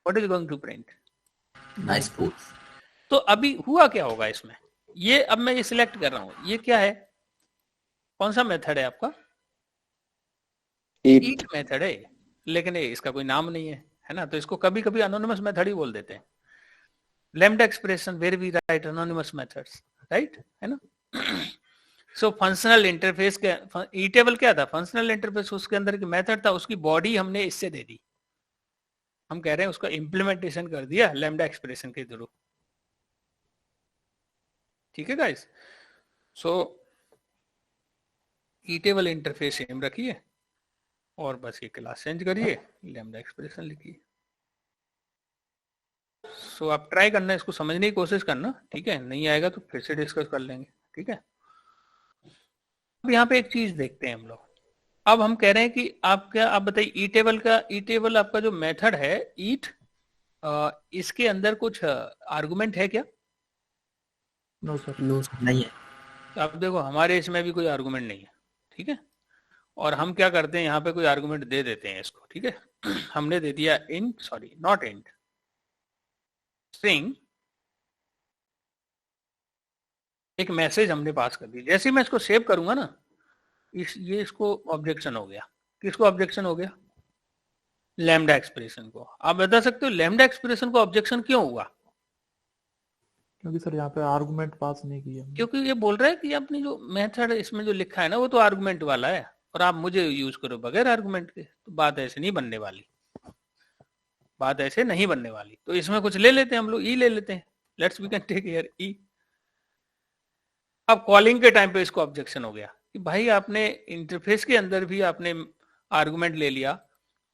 what is going to print, nice food. तो अभी हुआ क्या होगा इसमें, ये अब मैं ये सिलेक्ट कर रहा हूं, ये क्या है, कौन सा मेथड है आपका, ईट मेथड है, लेकिन इसका कोई नाम नहीं है ना, तो इसको कभी कभी अनोनिमस मेथड ही बोल देते हैं। Lambda expression where we write anonymous methods, right, है ना। सो फंक्शनल इंटरफेस के, ई टेबल क्या था, फंक्शनल इंटरफेस, उसके अंदर की मेथड था, उसकी बॉडी हमने इससे दे दी, हम कह रहे हैं उसका इम्प्लीमेंटेशन कर दिया लैम्डा एक्सप्रेशन के थ्रू, ठीक है गाइस। सो ई टेबल इंटरफेस सेम रखिए और बस ये क्लास चेंज करिए, लैम्डा एक्सप्रेशन लिखिए। सो आप ट्राई करना, इसको समझने की कोशिश करना, ठीक है। नहीं आएगा तो फिर से डिस्कस कर लेंगे, ठीक है। अब यहाँ पे एक चीज देखते हैं हम लोग, अब हम कह रहे हैं कि आप क्या, आप बताइए ई टेबल का, ई टेबल आपका जो मेथड है ईट, इसके अंदर कुछ आर्गुमेंट है क्या, नो सर, नो सर, नहीं है। तो आप देखो हमारे इसमें भी कोई आर्गुमेंट नहीं है, ठीक है। और हम क्या करते हैं, यहाँ पे कोई आर्गुमेंट दे देते हैं इसको, ठीक है। हमने दे दिया int, sorry not int, string, एक मैसेज हमने पास कर दी। जैसे ही मैं इसको सेव करूंगा ना, ये इसको ऑब्जेक्शन हो गया, किसको ऑब्जेक्शन हो गया, लैम्डा एक्सप्रेशन को। आप बता सकते हो लैम्डा एक्सप्रेशन को ऑब्जेक्शन क्यों हुआ, क्योंकि सर यहाँ पे आर्गुमेंट पास नहीं किया हमने। क्योंकि ये बोल रहा है कि अपनी जो मेथड इसमें जो लिखा है ना, वो तो आर्गुमेंट वाला है, और आप मुझे यूज करो बगैर आर्गुमेंट के, तो बात ऐसे नहीं बनने वाली, बात ऐसे नहीं बनने वाली। तो इसमें कुछ ले लेते हैं हम लोग, ई ले लेते हैं, let's we can take here E. अब कॉलिंग के टाइम पे इसको ऑब्जेक्शन हो गया कि भाई आपने इंटरफेस के अंदर भी आपने आर्गुमेंट ले लिया,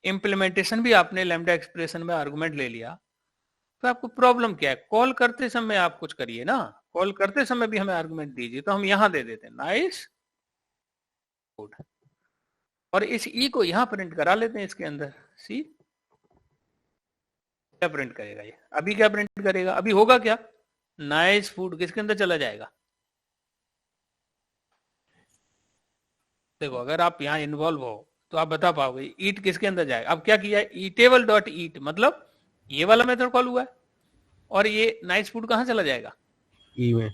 इम्प्लीमेंटेशन भी आपने लैम्डा एक्सप्रेशन में आर्गुमेंट ले लिया, तो आपको प्रॉब्लम क्या है, कॉल करते समय आप कुछ करिए ना, कॉल करते समय भी हमें आर्गुमेंट दीजिए। तो हम यहां दे देते हैं नाइस गुड, और इस ई को यहां प्रिंट करा लेते हैं इसके अंदर, सी क्या प्रिंट करेगा ये, अभी क्या प्रिंट करेगा, अभी होगा क्या, नाइस फूड किसके अंदर चला जाएगा, देखो अगर आप यहाँ इन्वॉल्व हो तो आप बता पाओगे ईट किसके अंदर जाएगा। अब क्या किया है, ईटेबल डॉट ईट, मतलब ये वाला मेथड कॉल हुआ है, और ये नाइस फूड कहां चला जाएगा, ई में,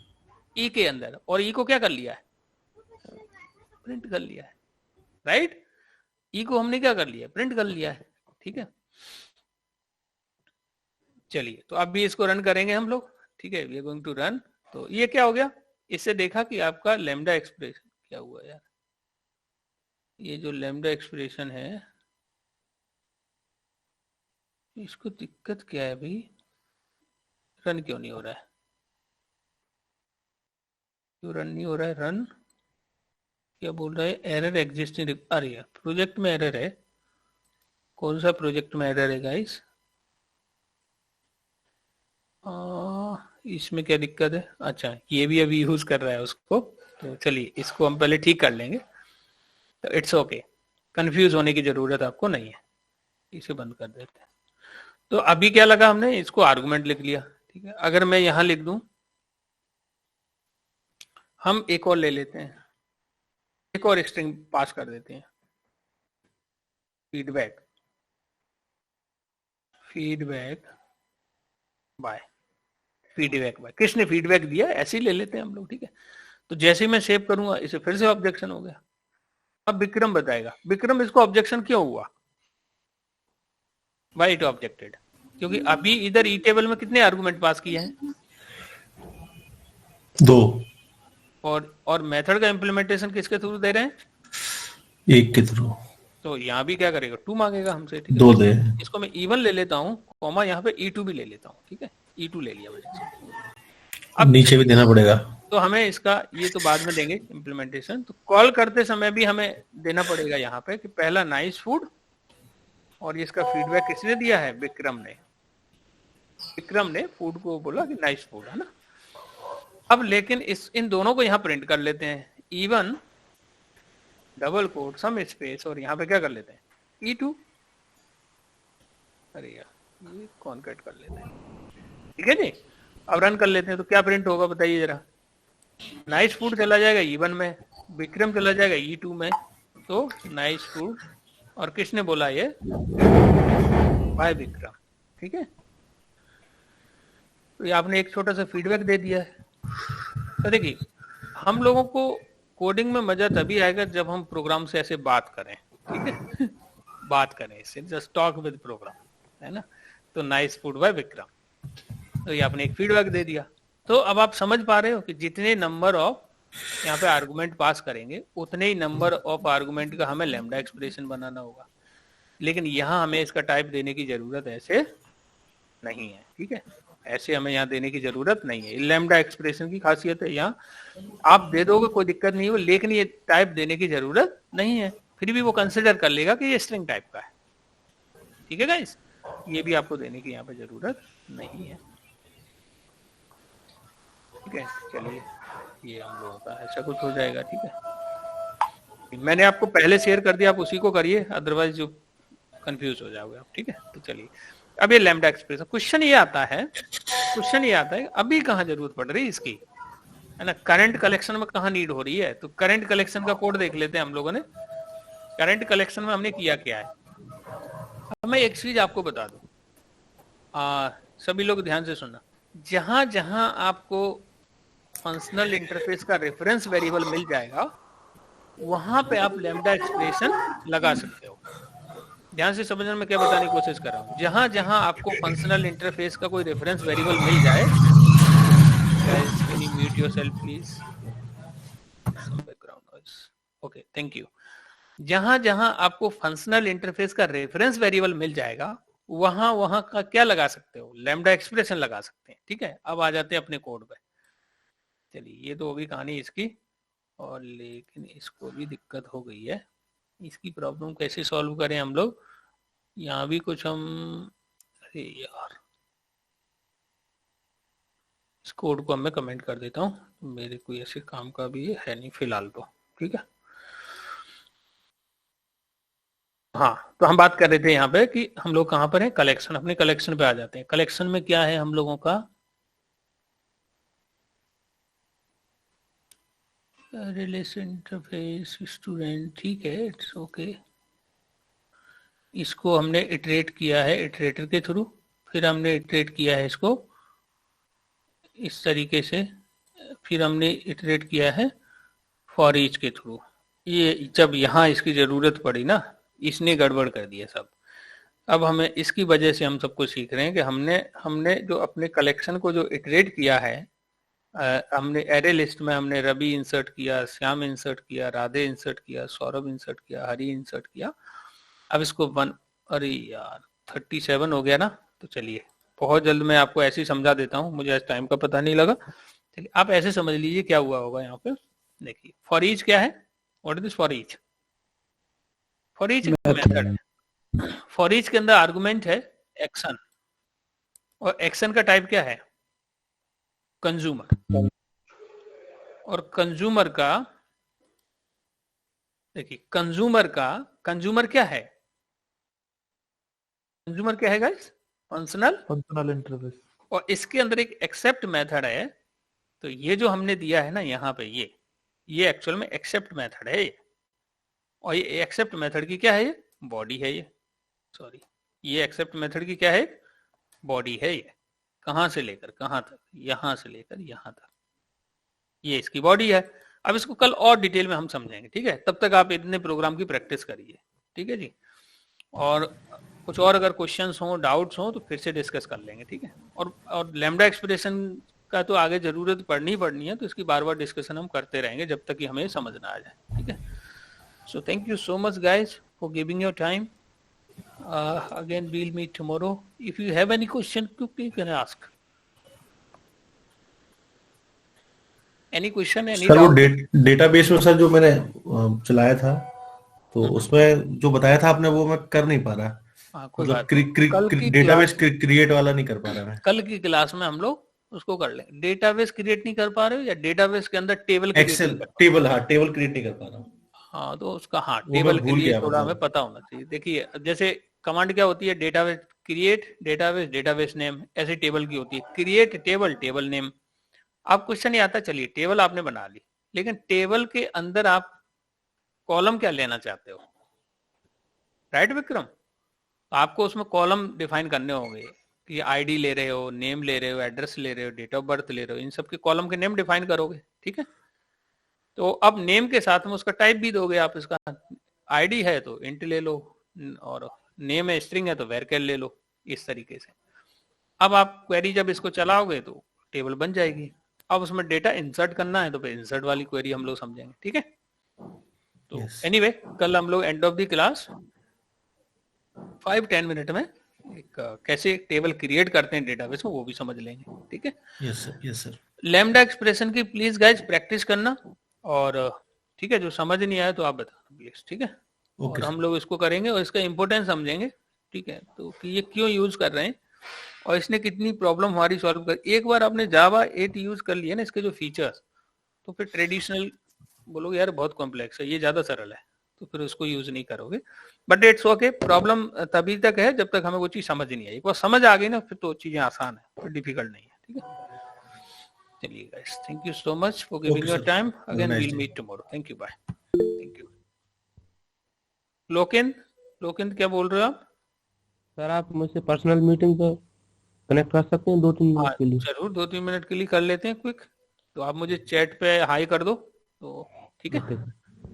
ई के अंदर, और ई को क्या कर लिया है, प्रिंट कर लिया है, राइट। ई को हमने क्या कर लिया, प्रिंट कर लिया है, ठीक है। चलिए तो अब भी इसको रन करेंगे हम लोग, ठीक है, we are going to run. तो ये क्या हो गया, इससे देखा कि आपका लैम्डा एक्सप्रेशन क्या हुआ यार, ये जो लैम्डा एक्सप्रेशन है इसको दिक्कत क्या है भाई, रन क्यों नहीं हो रहा है? क्यों रन नहीं हो रहा है? रन क्या बोल रहा है? Error existing. अरे यार प्रोजेक्ट में एरर है। कौन सा प्रोजेक्ट में एरर है गाइस? इसमें क्या दिक्कत है? अच्छा ये भी अभी यूज कर रहा है उसको, तो चलिए इसको हम पहले ठीक कर लेंगे। तो इट्स ओके, कंफ्यूज होने की जरूरत आपको नहीं है, इसे बंद कर देते हैं। तो अभी क्या लगा, हमने इसको आर्गुमेंट लिख लिया, ठीक है। अगर मैं यहां लिख दूं, हम एक और ले लेते हैं, एक और स्ट्रिंग पास कर देते हैं, feedback, feedback by, feedback by, किसने फीडबैक दिया, ऐसे ही ले लेते हैं हम लोग, ठीक है। तो जैसे ही मैं सेव करूंगा इसे फिर से ऑब्जेक्शन हो गया। अब विक्रम बताएगा, विक्रम इसको ऑब्जेक्शन क्यों हुआ, वाई इट ऑब्जेक्टेड, क्योंकि अभी इधर ई टेबल में कितने आर्गुमेंट पास किए हैं? 2। और मेथड का इंप्लीमेंटेशन किसके थ्रू दे रहे हैं? 1 के थ्रू। तो यहाँ भी क्या करेगा, 2 मांगेगा हमसे, ठीक है। 2 दे। इसको मैं E1 ले लेता हूँ, कॉमा यहाँ पे E2 भी ले लेता हूँ, ठीक है। E2 ले लिया मैंने। अब नीचे भी देना पड़ेगा। तो हमें इसका ये तो बाद में देंगे इंप्लीमेंटेशन, तो कॉल करते समय भी हमें देना पड़ेगा यहाँ पे कि पहला नाइस फूड, और इसका फीडबैक किसने दिया है? विक्रम ने। विक्रम ने फूड को बोला कि नाइस फूड, है ना। अब लेकिन इन दोनों को यहाँ प्रिंट कर लेते हैं, E1 double coat some space, और यहाँ पे क्या कर लेते हैं? E2। अरे यार ये कॉन्कैट कर लेते हैं, ठीक है जी। अब रन कर लेते हैं, तो क्या प्रिंट होगा बताइए जरा? नाइस फूड चला जाएगा E1 में, विक्रम चला जाएगा E2 में, तो नाइस फूड, और किसने बोला ये? बाय विक्रम, ठीक है। तो ये आपने एक छोटा सा फीडबैक दे दिया है। तो देखिए हम लोगों को कोडिंग में मजा तभी आएगा जब हम प्रोग्राम से ऐसे बात करें, ठीक है। बात करें इससे, जस्ट टॉक विद प्रोग्राम, है ना। तो नाइस फूड बाय विक्रम, तो ये आपने एक फीडबैक दे दिया। तो अब आप समझ पा रहे हो कि जितने नंबर ऑफ यहाँ पे आर्गुमेंट पास करेंगे उतने ही नंबर ऑफ आर्गुमेंट का हमें लैम्डा एक्सप्रेशन बनाना होगा, लेकिन यहाँ हमें इसका टाइप देने की जरूरत ऐसे नहीं है, ठीक है। ऐसे हमें यहाँ देने की जरूरत नहीं है, लैम्डा एक्सप्रेशन की खासियत है। यहाँ आप दे दोगे कोई दिक्कत नहीं हो, लेकिन ये टाइप देने की जरूरत नहीं है, फिर भी वो कंसिडर कर लेगा कि ये स्ट्रिंग टाइप का है, ठीक है गाइस। ये भी आपको देने की यहाँ पे जरूरत नहीं है, ठीक है। चलिए ये हम लोगों का ऐसा कुछ हो जाएगा, ठीक है। मैंने आपको पहले शेयर कर दिया, आप उसी को करिए, अदरवाइज जो कंफ्यूज हो जाओगे आप, ठीक है। तो चलिए अब ये लैम्डा एक्सप्रेशन, क्वेश्चन ये आता है अभी कहाँ जरूरत पड़ रही है इसकी, है ना। करंट कलेक्शन में कहाँ नीड हो रही है, तो करंट कलेक्शन का कोड देख लेते हैं हम लोगों ने। करंट कलेक्शन में हमने किया क्या है, अब मैं एक चीज आपको बता दूं, सभी लोग ध्यान से सुनना। जहां जहां आपको फंक्शनल इंटरफेस का रेफरेंस वेरिएबल मिल जाएगा वहां पे आप लैम्डा एक्सप्रेशन लगा सकते हो। ध्यान से समझने में क्या बताने की कोशिश कर रहा हूँ, जहां जहां आपको फंक्शनल इंटरफेस का कोई रेफरेंस वेरिएबल मिल जाए, mute yourself please, background noise, okay thank you. जहां जहां आपको फंक्शनल इंटरफेस का रेफरेंस वेरिएबल मिल जाएगा वहां वहां का क्या लगा सकते हो, लैम्डा एक्सप्रेशन लगा सकते हैं, ठीक है। अब आ जाते हैं अपने कोड पे। चलिए ये तो होगी कहानी इसकी, और लेकिन इसको भी दिक्कत हो गई है, इसकी प्रॉब्लम कैसे सॉल्व करें हम लोग। यहाँ भी कुछ हम, अरे यार इस कोड को मैं कमेंट कर देता हूँ, मेरे कोई ऐसे काम का भी है नहीं फिलहाल तो, ठीक है। हाँ तो हम बात कर रहे थे यहाँ पे कि हम लोग कहाँ पर हैं, कलेक्शन, अपने कलेक्शन पे आ जाते हैं। कलेक्शन में क्या है हम लोगों का, रिलेशन इंटरफेस स्टूडेंट, ठीक है, इट्स ओके। इसको हमने इटरेट किया है इटरेटर के थ्रू, फिर हमने इटरेट किया है इसको इस तरीके से, फिर हमने इटरेट किया है फॉर ईच के थ्रू। ये जब यहाँ इसकी जरूरत पड़ी ना, इसने गड़बड़ कर दिया सब। अब हमें इसकी वजह से हम सबको सीख रहे हैं कि हमने जो अपने कलेक्शन को जो इटरेट किया है, हमने एरे लिस्ट में हमने रवि इंसर्ट किया, श्याम इंसर्ट किया, राधे इंसर्ट किया, सौरभ इंसर्ट किया, हरि इंसर्ट किया। अब इसको अरे यार 37 हो गया ना, तो चलिए बहुत जल्द मैं आपको ऐसे ही समझा देता हूँ, मुझे आज टाइम का पता नहीं लगा। चलिए आप ऐसे समझ लीजिए क्या हुआ होगा यहाँ पे। देखिए फॉर ईच क्या है, what is this for each? For each method है। फॉर ईच के अंदर आर्गुमेंट है एक्शन, और एक्शन का टाइप क्या है? कंज्यूमर। और कंज्यूमर का, देखिए कंज्यूमर क्या है? कंज्यूमर क्या है गाइस? Functional interface. और इसके अंदर एक एक्सेप्ट मेथड है। तो ये जो हमने दिया है ना यहाँ पे, ये एक्चुअल में एक्सेप्ट मेथड है ये। और ये एक्सेप्ट मेथड की क्या है? ये बॉडी है। ये सॉरी, ये एक्सेप्ट मेथड की क्या है? बॉडी है। ये कहां से लेकर कहां तक? यहां से लेकर यहां तक, ये इसकी बॉडी है। अब इसको कल और डिटेल में हम समझेंगे, ठीक है? तब तक आप इतने प्रोग्राम की प्रैक्टिस करिए, ठीक है जी। और कुछ और अगर क्वेश्चंस हो, डाउट्स हो, तो फिर से डिस्कस कर लेंगे, ठीक है? और लैम्डा एक्सप्रेशन का तो आगे जरूरत पड़नी है, तो इसकी बार बार डिस्कशन हम करते रहेंगे जब तक कि हमें समझ ना आ जाए, ठीक है? So thank you so much guys for giving your time. Again we'll meet tomorrow. If you have any question, quickly you can ask. Any question, any sir वो doubt? डेटाबेस में सर जो मैंने चलाया था, तो उसमें जो बताया था आपने वो मैं कर नहीं पा रहा। हाँ, कोई मतलब बात नहीं। डेटाबेस क्रिएट वाला नहीं कर पा रहा मैं। कल की क्लास में हम लोग उसको कर लेंगे। डेटाबेस क्रिएट नहीं कर पा रहे हो, या डेटाबेस के अंदर टेबल क्रिएट एक्सेल नहीं कर पा टेबल, हाँ टेबल क्रिएट नहीं कर पा रहा हूँ। हाँ, तो उसका, हाँ, वो मैं टेबल के भूल लिए गया थोड़ा हमें मतलब। पता होना चाहिए। देखिए जैसे कमांड क्या होती है, database create database, database name, ऐसे टेबल की होती है। Create table, table name. अब क्वेश्चन ये आता है, चलिए टेबल आपने बना ली, लेकिन टेबल के अंदर आप कॉलम क्या लेना चाहते हो? राइट विक्रम? आपको उसमें कॉलम डिफाइन करने होंगे कि आईडी ले रहे हो, नेम ले रहे हो, एड्रेस ले रहे हो, डेट ऑफ बर्थ ले रहे हो, इन सब के कॉलम के नेम डिफाइन करोगे, ठीक है? तो अब नेम के साथ में उसका टाइप भी दोगे आप। इसका आईडी है तो इंट ले लो, और नेम है स्ट्रिंग है तो वेरकेल ले लो, इस तरीके से। अब आप क्वेरी जब इसको चलाओगे तो टेबल बन जाएगी। अब उसमें डेटा इंसर्ट करना है तो फिर इंसर्ट वाली क्वेरी हम लोग समझेंगे, ठीक है? तो एनीवे कल हम लोग end of the class 5-10 minute में एक कैसे एक टेबल क्रिएट करते हैं डेटाबेस में, वो भी समझ लेंगे, ठीक है? Yes sir. लैम्डा एक्सप्रेशन की प्लीज गाइज प्रैक्टिस करना, और ठीक है, जो समझ नहीं आया तो आप बताना प्लीज, ठीक है? और हम लोग इसको करेंगे और इसका इंपोर्टेंस समझेंगे, ठीक है? तो कि ये क्यों यूज कर रहे हैं और इसने कितनी प्रॉब्लम हमारी सॉल्व कर। एक बार आपने जावा 8 यूज कर लिया ना इसके जो फीचर्स, तो फिर ट्रेडिशनल बोलोगे यार बहुत कॉम्प्लेक्स है, ये ज्यादा सरल है, तो फिर उसको यूज नहीं करोगे। बट इट्स ओके, प्रॉब्लम तभी तक है जब तक हमें वो चीज समझ नहीं आई। एक बार समझ आ गई ना फिर तो चीजें आसान है, फिर डिफिकल्ट नहीं है, ठीक है? चलिए guys, thank you so much for giving your time. Again we'll meet tomorrow. Thank you, bye. Thank you. Lokendra क्या बोल रहे हो आप? सर आप मुझसे पर्सनल मीटिंग पर कनेक्ट कर सकते हैं 2-3 हाँ मिनट के लिए? जरूर, 2-3 मिनट के लिए कर लेते हैं क्विक। तो आप मुझे चैट पे हाई कर दो तो ठीक है, ओके।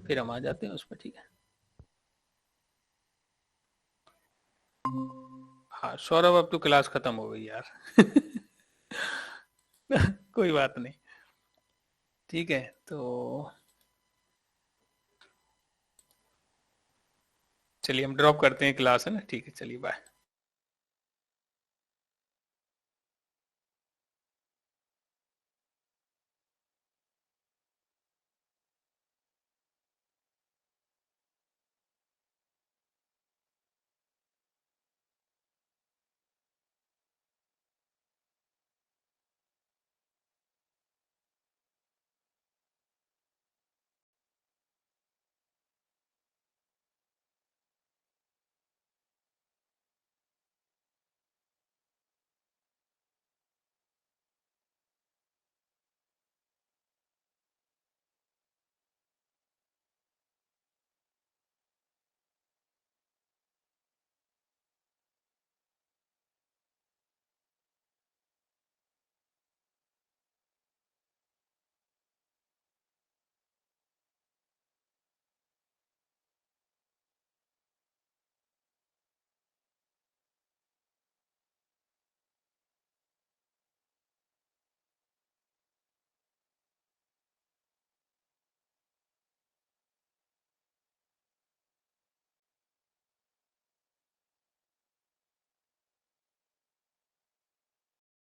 फिर हम आ जाते हैं उसमें, ठीक है? हाँ सौरभ, अब तो क्लास खत्म हो गई यार। कोई बात नहीं, ठीक है? तो चलिए हम ड्रॉप करते हैं क्लास, है ना? ठीक है, चलिए बाय।